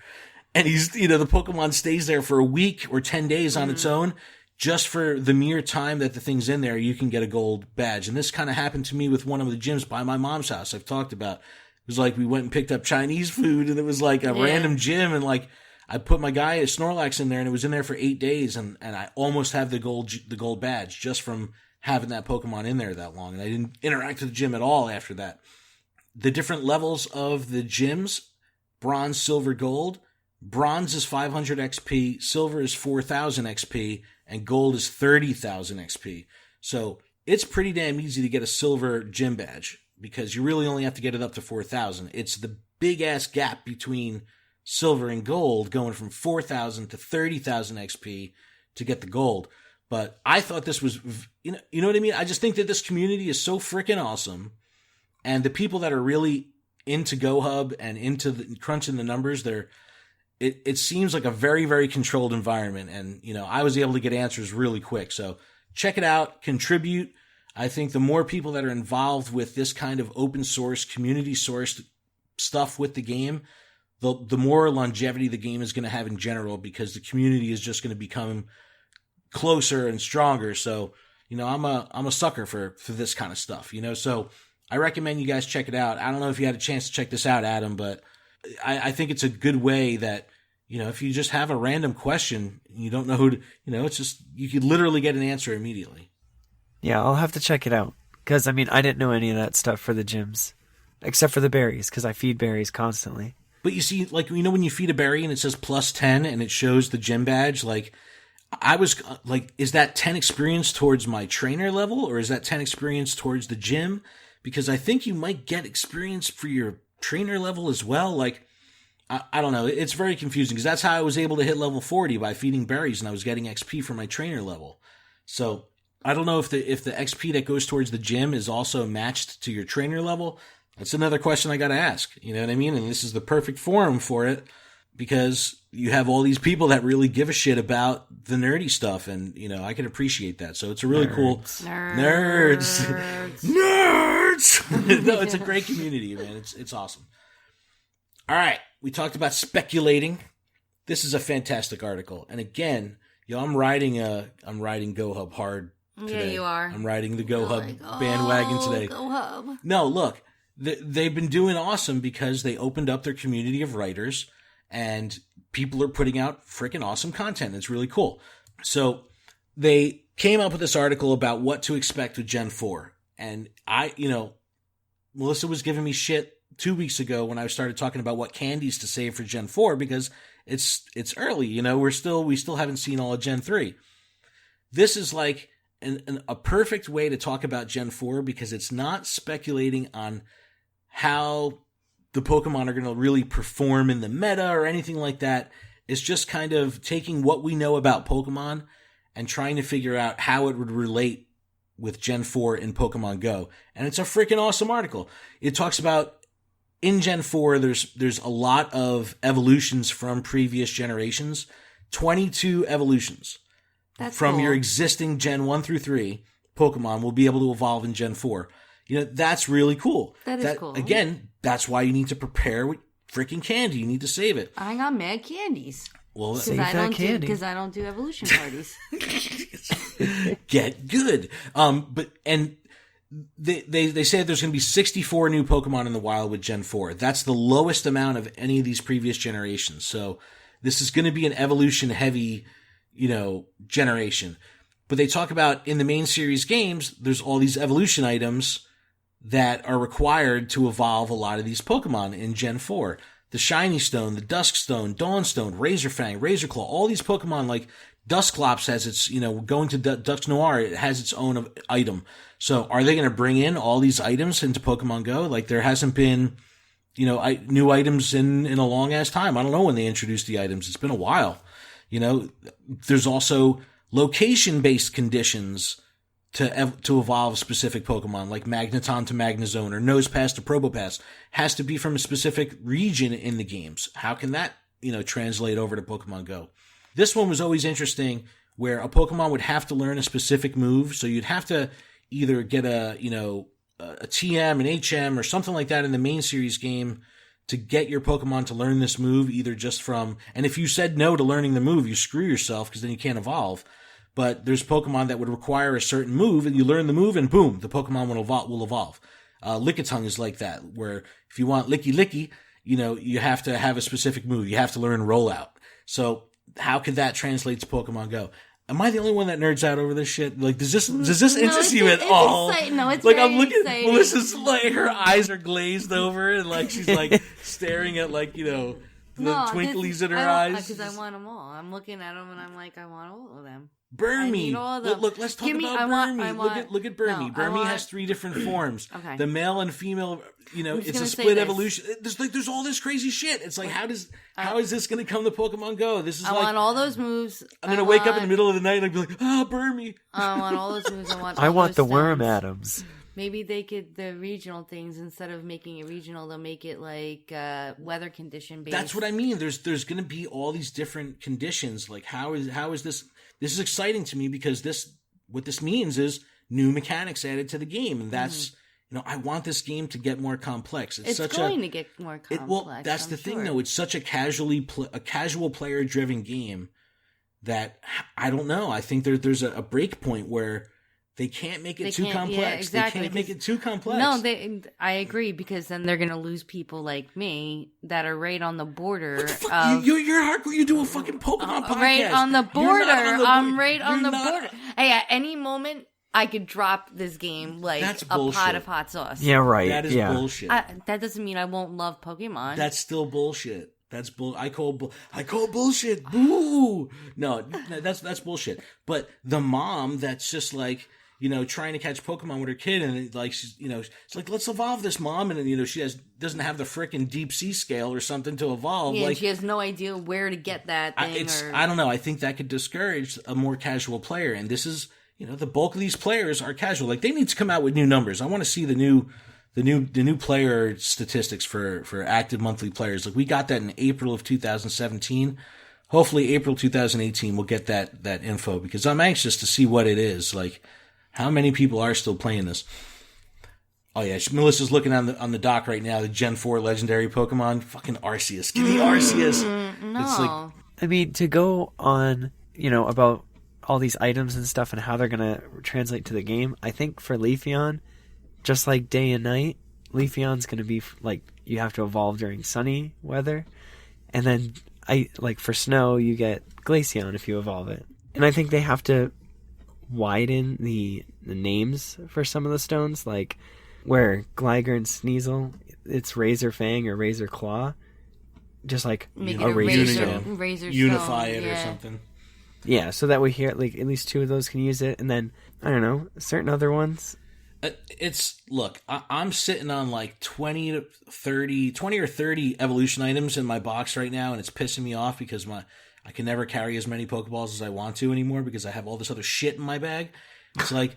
and he's, you know, the Pokemon stays there for a week or 10 days on its own, just for the mere time that the thing's in there, you can get a gold badge. And this kind of happened to me with one of the gyms by my mom's house I've talked about. It was like we went and picked up Chinese food and it was like a random gym and like I put my guy a Snorlax in there and it was in there for 8 days and I almost have the gold badge just from having that Pokemon in there that long. And I didn't interact with the gym at all after that. The different levels of the gyms, bronze, silver, gold. Bronze is 500 XP, silver is 4,000 XP, and gold is 30,000 XP. So it's pretty damn easy to get a silver gym badge because you really only have to get it up to 4,000. It's the big ass gap between silver and gold going from 4,000 to 30,000 XP to get the gold. But I thought this was, you know what I mean? I just think that this community is so freaking awesome. And the people that are really into GoHub and into crunching the numbers, it seems like a very, very controlled environment. And, you know, I was able to get answers really quick. So check it out, contribute. I think the more people that are involved with this kind of open source, community sourced stuff with the game, the more longevity the game is going to have in general, because the community is just going to become closer and stronger. So, you know, I'm a sucker for this kind of stuff, you know, so I recommend you guys check it out. I don't know if you had a chance to check this out, Adam, but I think it's a good way that if you just have a random question, you don't know who to, it's just, you could literally get an answer immediately. Yeah, I'll have to check it out. Because, I didn't know any of that stuff for the gyms. Except for the berries, because I feed berries constantly. But you see, like, when you feed a berry and it says plus 10 and it shows the gym badge, like, I was like, is that 10 experience towards my trainer level, or is that 10 experience towards the gym? Because I think you might get experience for your trainer level as well. Like, I don't know. It's very confusing, because that's how I was able to hit level 40, by feeding berries, and I was getting XP for my trainer level. So I don't know if the XP that goes towards the gym is also matched to your trainer level. That's another question I got to ask. You know what I mean? And this is the perfect forum for it, because you have all these people that really give a shit about the nerdy stuff, and I can appreciate that. So it's a really cool nerds. No, it's a great community, man. It's awesome. All right, we talked about speculating. This is a fantastic article, and again, I'm riding GoHub hard today. Yeah, you are. I'm riding the GoHub bandwagon today. GoHub. No, look, they've been doing awesome because they opened up their community of writers, and people are putting out freaking awesome content. It's really cool. So they came up with this article about what to expect with Gen 4. And Melissa was giving me shit 2 weeks ago when I started talking about what candies to save for Gen 4, because it's early, we still haven't seen all of Gen 3. This is like a perfect way to talk about Gen 4, because it's not speculating on how the Pokemon are going to really perform in the meta or anything like that. It's just kind of taking what we know about Pokemon and trying to figure out how it would relate with Gen 4 in Pokemon Go. And it's a freaking awesome article. It talks about, in Gen 4, there's a lot of evolutions from previous generations. 22 evolutions. That's from cool. Your existing Gen 1 through 3 Pokemon will be able to evolve in Gen 4. That's really cool. That is cool. Again, that's why you need to prepare with freaking candy. You need to save it. I got mad candies. Well, save that candy. Because I don't do evolution parties. Get good. They say there's going to be 64 new Pokemon in the wild with Gen 4. That's the lowest amount of any of these previous generations. So this is going to be an evolution heavy, generation. But they talk about, in the main series games, there's all these evolution items that are required to evolve a lot of these Pokemon in Gen 4. The Shiny Stone, the Dusk Stone, Dawn Stone, Razorfang, Razorclaw, all these Pokemon, like Dusclops has its, going to Dusk Noir, it has its own item. So are they going to bring in all these items into Pokemon Go? Like, there hasn't been, new items in a long ass time. I don't know when they introduced the items. It's been a while. There's also location-based conditions to evolve specific Pokemon, like Magneton to Magnezone or Nosepass to Probopass. Has to be from a specific region in the games. How can that, translate over to Pokemon Go? This one was always interesting, where a Pokemon would have to learn a specific move, so you'd have to either get a TM, an HM, or something like that in the main series game to get your Pokemon to learn this move, either just from, and if you said no to learning the move, you screw yourself, because then you can't evolve. But there's Pokemon that would require a certain move, and you learn the move, and boom, the Pokemon will evolve. Lickitung is like that, where if you want Licky, you have to have a specific move. You have to learn Rollout. So how could that translate to Pokemon Go? Am I the only one that nerds out over this shit? Like, does this interest you at all? No, it's like, very I'm looking exciting. Melissa's like, her eyes are glazed over, and like she's like staring at like the twinklies in her eyes. Because I want them all. I'm looking at them and I'm like, I want all of them. Burmy. Look, let's talk about Burmy. Look at Burmy. No, Burmy has 3 different forms. Okay. The male and female, it's a split evolution. There's all this crazy shit. It's like, how is this going to come to Pokemon Go? This is I want all those moves. I'm going to wake up in the middle of the night and I'll be like, Burmy. I want all those moves. I want the stones. Worm Atoms. Maybe they could, the regional things, instead of making it regional, they'll make it like weather condition based. That's what I mean. There's going to be all these different conditions. Like, how is this? This is exciting to me, because what this means is new mechanics added to the game, and that's I want this game to get more complex. It's going to get more complex. That's the thing, though. It's such a casual player driven game that I don't know. I think there's a break point where They can't make it They too can't- complex. yeah, exactly, They can't make it too complex. No, I agree, because then they're gonna lose people like me that are right on the border of You're hardcore. You do a fucking Pokemon podcast. right on the You're border. not on the I'm border. right on You're the not- border. Hey, at any moment I could drop this game like That's a pot bullshit. of hot sauce. Yeah, right. That is yeah. bullshit. That doesn't mean I won't love Pokemon. That's still bullshit. That's bull. I call bullshit. Boo. No, that's bullshit. But the mom that's just like, trying to catch Pokemon with her kid, and like she's, it's like, let's evolve this, mom, and then she doesn't have the frickin' deep sea scale or something to evolve. yeah, like she has no idea where to get that thing. I don't know. I think that could discourage a more casual player, and this is, the bulk of these players are casual. Like, they need to come out with new numbers. I want to see the new player statistics for active monthly players. Like, we got that in April of 2017. Hopefully April 2018 we'll get that info, because I'm anxious to see what it is. Like, how many people are still playing this? Oh yeah, Melissa's looking on the dock right now. The Gen 4 legendary Pokemon, fucking Arceus. Give me Arceus. No. It's like, I mean, to go on, about all these items and stuff and how they're going to translate to the game, I think for Leafeon, just like day and night, Leafeon's going to be like, you have to evolve during sunny weather. And then, for snow, you get Glaceon if you evolve it. And I think they have to widen the names for some of the stones, like where Gligar and Sneasel, it's Razor Fang or Razor Claw. Just like Make a it a razor razor, stone. razor unify stone, it or yeah. something. Yeah, so that way here, like, at least two of those can use it, and then, I don't know, certain other ones. Look, I'm sitting on like 20 or 30 evolution items in my box right now, and it's pissing me off because I can never carry as many Pokeballs as I want to anymore because I have all this other shit in my bag. It's like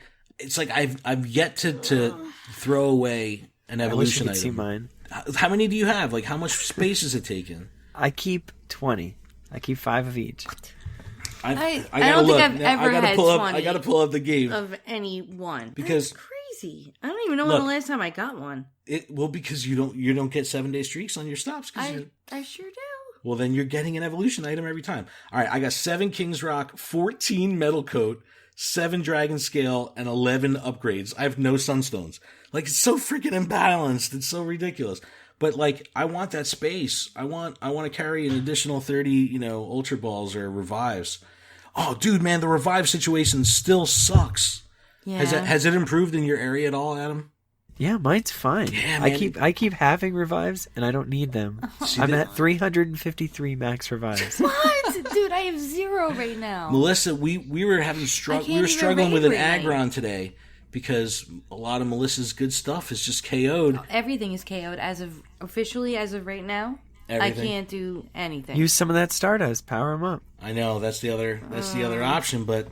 I've yet to throw away an evolution I wish you could item. see mine. How many do you have? Like, how much space is it taking? I keep 20. I keep 5 of each. I gotta don't think look. I've Now, ever had pull 20 I gotta pull up the game. of any one. Because- That's crazy. I don't even know when Look. the last time I got one. Because you don't get 7-day streaks on your stops. I sure do. Well, then you're getting an evolution item every time. All right, I got 7 King's Rock, 14 Metal Coat, 7 Dragon Scale, and 11 upgrades. I have no Sunstones. Like, it's so freaking imbalanced. It's so ridiculous. But like, I want that space. I want to carry an additional 30, Ultra Balls or Revives. Oh, dude, man, the Revive situation still sucks. Yeah. Has it improved in your area at all, Adam? Yeah, mine's fine. Yeah, I man. keep having revives, and I don't need them. I'm at 353 max revives. What? Dude, I have 0 right now. Melissa, we were having can't we were even struggling raid with an right now. Aggron today because a lot of Melissa's good stuff is just KO'd. Everything is KO'd officially as of right now. Everything. I can't do anything. Use some of that Stardust. Power them up. I know that's the other option, but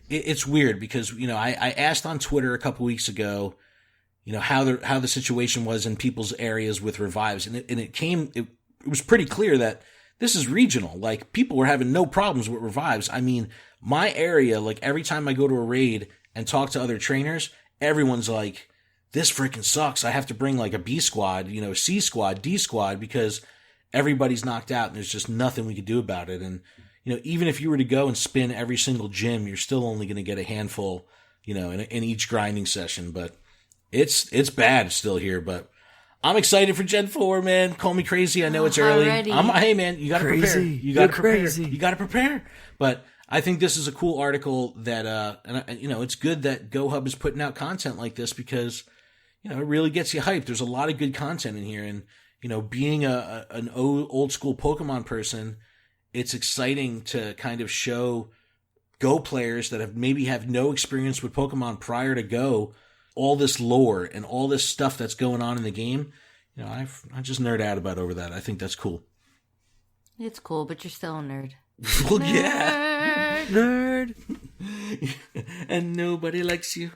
it's weird because I asked on Twitter a couple weeks ago, how the situation was in people's areas with revives, and it was pretty clear that this is regional. Like, people were having no problems with revives. I mean, my area, like, every time I go to a raid and talk to other trainers, everyone's like, this freaking sucks. I have to bring like a B squad, C squad, D squad, because everybody's knocked out and there's just nothing we could do about it. And, even if you were to go and spin every single gym, you're still only going to get a handful, in each grinding session. But it's bad still here. But I'm excited for Gen 4, man. Call me crazy. I know it's early. Already. Hey, man, you got to prepare. Crazy. You got to You're prepare. crazy. You got to prepare. But I think this is a cool article that, it's good that GoHub is putting out content like this because, it really gets you hyped. There's a lot of good content in here. And, being an old school Pokemon person, it's exciting to kind of show Go players that maybe have no experience with Pokemon prior to Go all this lore and all this stuff that's going on in the game. I just nerd out about over that. I think that's cool. It's cool, but you're still a nerd. Well, yeah. Nerd. And nobody likes you.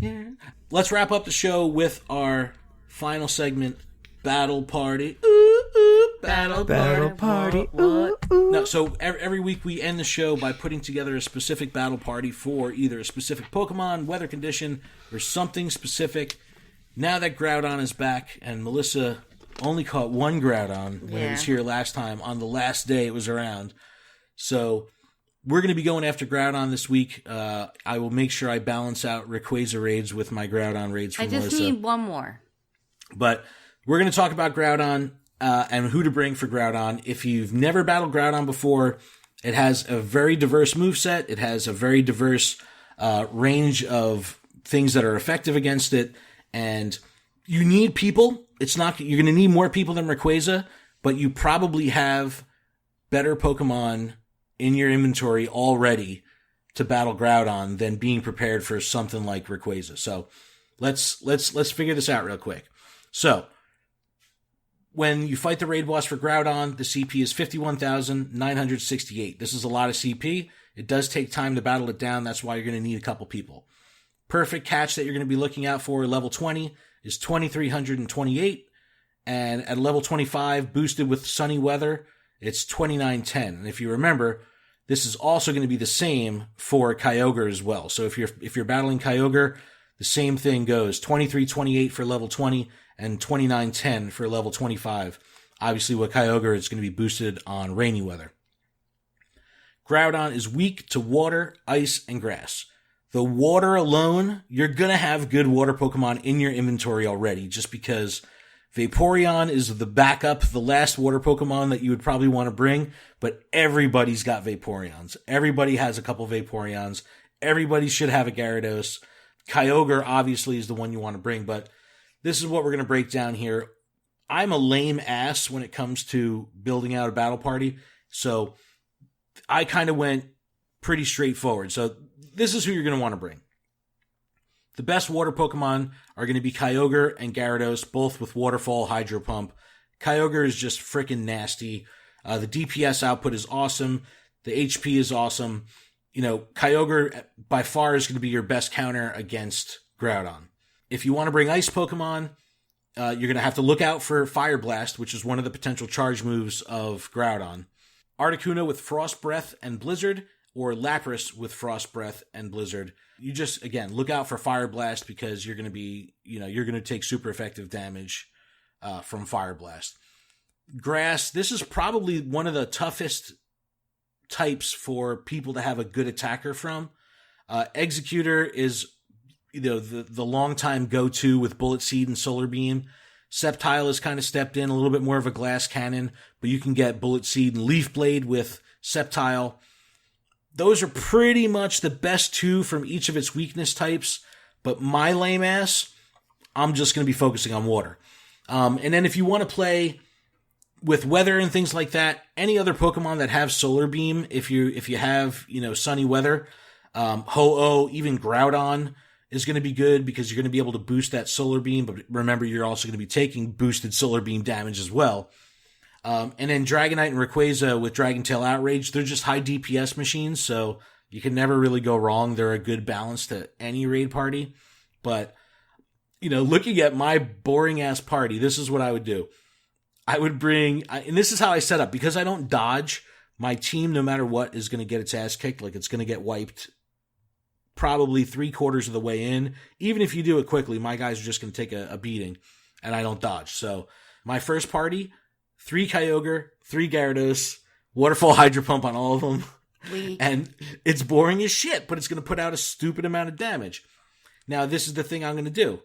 Yeah. Let's wrap up the show with our final segment, Battle Party. Ooh, ooh, Battle Party. What? No, so every week we end the show by putting together a specific battle party for either a specific Pokemon, weather condition, or something specific. Now that Groudon is back, and Melissa only caught one Groudon when it was here last time, on the last day it was around. So we're going to be going after Groudon this week. I will make sure I balance out Rayquaza raids with my Groudon raids from Melissa. I just need one more. But we're going to talk about Groudon and who to bring for Groudon. If you've never battled Groudon before, it has a very diverse moveset. It has a very diverse range of things that are effective against it. And you need people. You're going to need more people than Rayquaza, but you probably have better Pokemon in your inventory already to battle Groudon than being prepared for something like Rayquaza. So let's figure this out real quick. So when you fight the raid boss for Groudon, the CP is 51,968. This is a lot of CP. It does take time to battle it down. That's why you're going to need a couple people. Perfect catch that you're going to be looking out for level 20 is 2,328. And at level 25, boosted with sunny weather, it's 2,910. And if you remember, this is also going to be the same for Kyogre as well. So if you're battling Kyogre, the same thing goes. 2,328 for level 20 and 2,910 for level 25. Obviously, with Kyogre, it's going to be boosted on rainy weather. Groudon is weak to water, ice, and grass. The water alone, you're going to have good water Pokemon in your inventory already, just because Vaporeon is the backup, the last water Pokemon that you would probably want to bring, but everybody's got Vaporeons. Everybody has a couple Vaporeons. Everybody should have a Gyarados. Kyogre, obviously, is the one you want to bring, but this is what we're going to break down here. I'm a lame ass when it comes to building out a battle party, so I kind of went pretty straightforward. So this is who you're going to want to bring. The best water Pokemon are going to be Kyogre and Gyarados, both with Waterfall, Hydro Pump. Kyogre is just freaking nasty. The DPS output is awesome. The HP is awesome. You know, Kyogre by far is going to be your best counter against Groudon. If you want to bring Ice Pokemon, you're going to have to look out for Fire Blast, which is one of the potential charge moves of Groudon. Articuno with Frost Breath and Blizzard, or Lapras with Frost Breath and Blizzard. You just, again, look out for Fire Blast because you're going to take super effective damage from Fire Blast. Grass, this is probably one of the toughest types for people to have a good attacker from. Executor is, the long time go-to with Bullet Seed and Solar Beam. Sceptile has kind of stepped in, a little bit more of a glass cannon, but you can get Bullet Seed and Leaf Blade with Sceptile. Those are pretty much the best two from each of its weakness types, but my lame ass, I'm just going to be focusing on water. And then if you want to play with weather and things like that, any other Pokemon that have Solar Beam, if you have, sunny weather, Ho-Oh, even Groudon is going to be good because you're going to be able to boost that Solar Beam, but remember, you're also going to be taking boosted Solar Beam damage as well. And then Dragonite and Rayquaza with Dragon Tail Outrage, they're just high DPS machines, so you can never really go wrong. They're a good balance to any raid party. But, looking at my boring-ass party, this is what I would do. I would bring, and this is how I set up, because I don't dodge, my team, no matter what, is going to get its ass kicked. Like, it's going to get wiped probably 3/4 of the way in. Even if you do it quickly, my guys are just going to take a beating, and I don't dodge. So, my first party, 3 Kyogre, 3 Gyarados, Waterfall Hydro Pump on all of them. And it's boring as shit, but it's going to put out a stupid amount of damage. Now, this is the thing I'm going to do.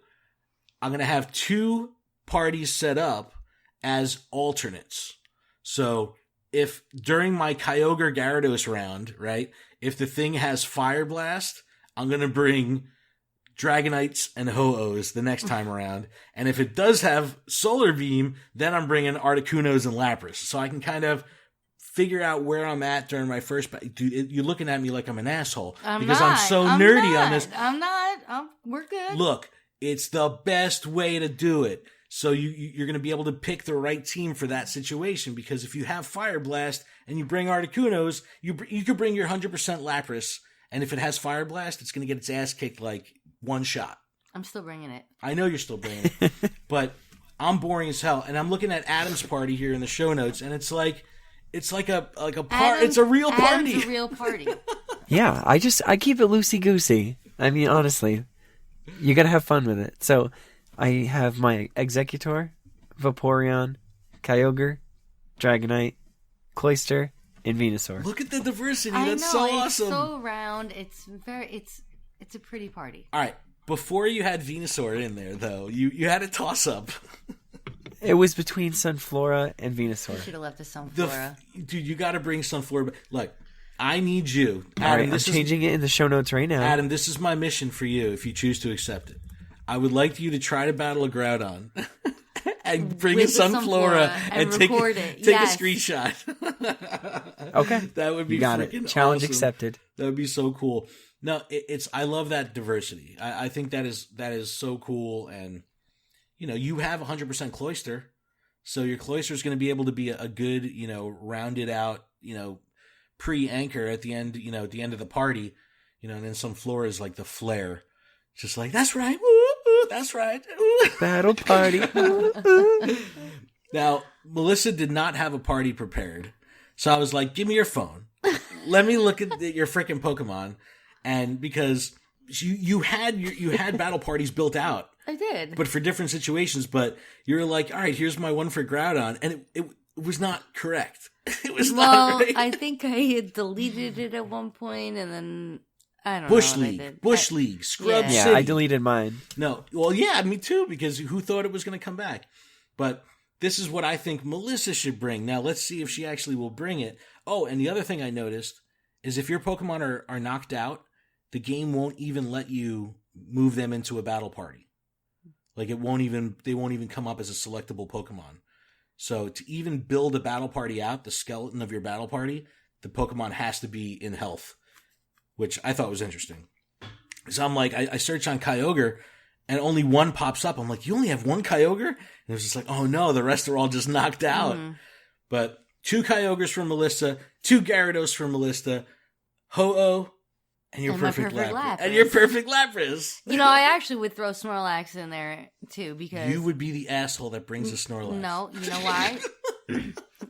I'm going to have 2 parties set up as alternates. So, if during my Kyogre Gyarados round, right, if the thing has Fire Blast, I'm going to bring Dragonites and Ho-Ohs the next time around. And if it does have Solar Beam, then I'm bringing Articunos and Lapras. So I can kind of figure out where I'm at during my first... Dude, you're looking at me like I'm an asshole. I'm so nerdy on this. I'm not. We're good. Look, it's the best way to do it. So you're going to be able to pick the right team for that situation, because if you have Fire Blast and you bring Articunos, you could bring your 100% Lapras, and if it has Fire Blast, it's going to get its ass kicked like one shot. I'm still bringing it. I know you're still bringing it, but I'm boring as hell. And I'm looking at Adam's party here in the show notes, and it's like a party. It's a real party. Adam's a real party. Yeah, I keep it loosey goosey. I mean, honestly, you got to have fun with it. So I have my Executor, Vaporeon, Kyogre, Dragonite, Cloyster, in Venusaur. Look at the diversity. I That's know, so it's awesome. so round. It's a pretty party. All right. Before you had Venusaur in there, though, you had a toss-up. It was between Sunflora and I Venusaur. should have left the Sunflora. Dude, you got to bring Sunflora. Look, I need you. All right, I'm changing it in the show notes right now. Adam, this is my mission for you if you choose to accept it. I would like you to try to battle a Groudon and bring With a Sunflora and take record it. Take Yes. a screenshot. Okay. That would be You got freaking it. Challenge awesome. accepted. That would be so cool. No, it's I love that diversity. I think that is so cool. And you have 100% Cloyster, so your Cloyster is going to be able to be a good, rounded out, pre-anchor at the end, at the end of the party, and then some Flora is like the flare, just like that's right, woo, that's right, woo. Battle party. Now Melissa did not have a party prepared, so I was like, "Give me your phone, let me look at your freaking Pokemon," and because you had battle parties built out. I did. But for different situations. But you're like, all right, here's my one for Groudon. And it was not correct. It was not right. I think I had deleted it at one point, and then I don't Bush know what I League. did. Bush League. Scrub Yeah. Yeah, City. I deleted mine. No. Well, yeah, me too, because who thought it was going to come back? But this is what I think Melissa should bring. Now, let's see if she actually will bring it. Oh, and the other thing I noticed is if your Pokemon are knocked out, the game won't even let you move them into a battle party. Like they won't even come up as a selectable Pokemon. So to even build a battle party out, the skeleton of your battle party, the Pokemon has to be in health, which I thought was interesting. So I'm like, I search on Kyogre and only one pops up. I'm like, you only have one Kyogre? And it was just like, oh no, the rest are all just knocked out. Mm-hmm. But 2 Kyogres from Melissa, 2 Gyarados from Melissa, Ho-Oh, and your And my perfect perfect Lapras. Lapras. And your perfect Lapras. I actually would throw Snorlax in there too because You would be the asshole that brings the Snorlax. No, you know why?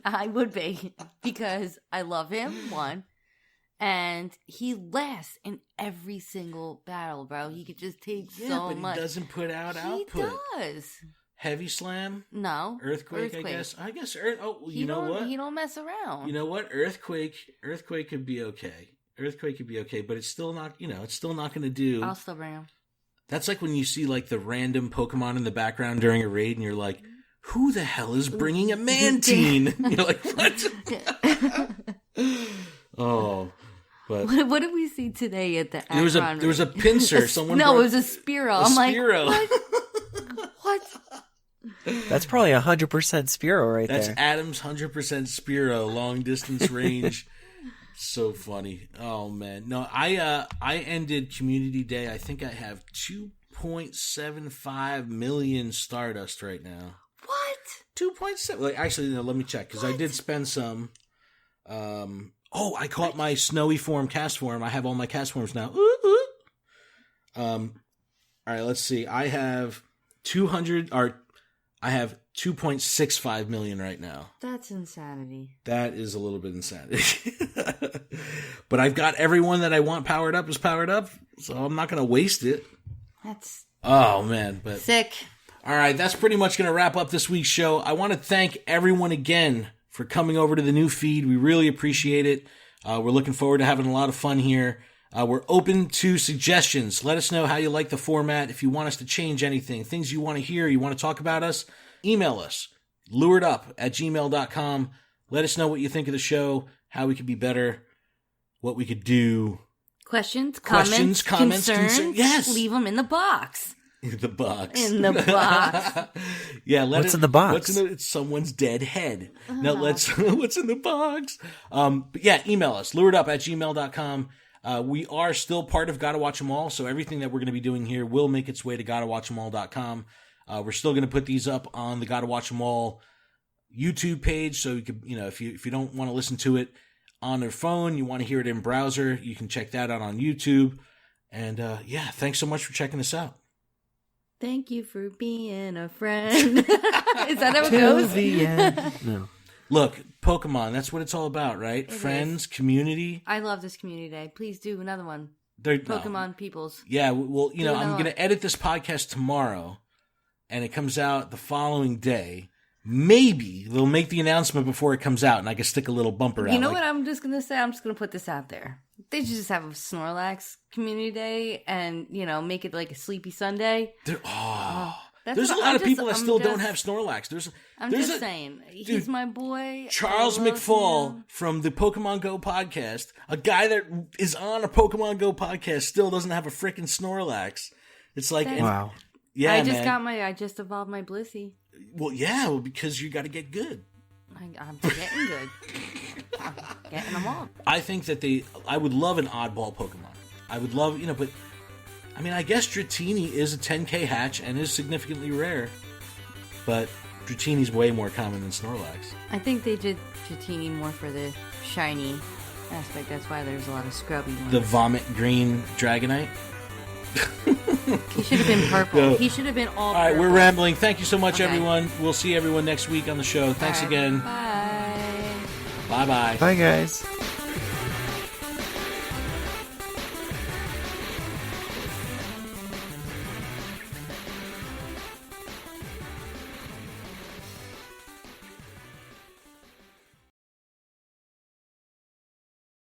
I would be because I love him, one, and he lasts in every single battle, bro. He could just take so but much. he doesn't put out He output. does. Heavy Slam, No, Earthquake. I guess Earth. Oh, you know what? He don't mess around. You know what? Earthquake could be okay. Earthquake could be okay, but it's still not. It's still not going to do. I'll still bring him. That's like when you see like the random Pokemon in the background during a raid, and you're like, "Who the hell is bringing a Mantine?" You're like, "What?" Oh, but What did we see today at the? there was a pincer. Someone it brought was a Spearow. I'm Spearow. like, what? That's probably 100% Spearow right That's there. Adam's 100% Spearow, long distance range. So funny. Oh man. No, I ended Community Day. I think I have 2.75 million Stardust right now. What? 2.7. Like, actually, no, let me check because I did spend some. I caught my snowy form, cast form. I have all my cast forms now. Ooh, ooh. All right, let's see. I have 2.65 million right now. That's insanity. That is a little bit insanity. But I've got everyone that I want powered up, so I'm not going to waste it. That's Oh, man. But sick. all right, that's pretty much going to wrap up this week's show. I want to thank everyone again for coming over to the new feed. We really appreciate it. We're looking forward to having a lot of fun here. We're open to suggestions. Let us know how you like the format. If you want us to change anything, things you want to hear, you want to talk about us, email us, luredup@gmail.com. Let us know what you think of the show, how we could be better, what we could do. Questions, comments, concerns. Yes. Leave them in the box. In the box. In the box. Yeah, What's in the box? It's someone's dead head. No, what's in the box? But yeah, email us, luredup@gmail.com. We are still part of Gotta Watch 'Em All, so everything that we're going to be doing here will make its way to gottawatchemall.com. We're still going to put these up on the Gotta Watch 'Em All YouTube page, so you could, if you don't want to listen to it on your phone, you want to hear it in browser, you can check that out on YouTube. And yeah, thanks so much for checking us out. Thank you for being a friend. Is that how it Till goes? the end. No. Look, Pokemon, that's what it's all about, right? Friends, community. I love this community day. Please do another one. No. Pokemon peoples. Yeah, well, I'm another going to edit this podcast tomorrow, and it comes out the following day. maybe they'll make the announcement before it comes out, and I can stick a little bumper out. You know what I'm just gonna say? I'm just gonna put this out there. They should just have a Snorlax community day and, make it like a Sleepy Sunday. There's a lot of people that still don't have Snorlax. I'm just saying. He's my boy. Charles McFall from the Pokemon Go podcast, a guy that is on a Pokemon Go podcast, still doesn't have a freaking Snorlax. It's like... Wow. Yeah, I just evolved my Blissey. Well, yeah, because you got to get good. I'm getting good. I'm getting them all. I think that I would love an oddball Pokemon. I would love, but I guess Dratini is a 10k hatch and is significantly rare, but Dratini's way more common than Snorlax. I think they did Dratini more for the shiny aspect. That's why there's a lot of scrubby ones. The vomit green Dragonite. He should have been purple. He should have been all purple. All right, we're rambling. Thank you so much, Okay. everyone. We'll see everyone next week on the show. Thanks again. Bye. Bye-bye. Bye, guys.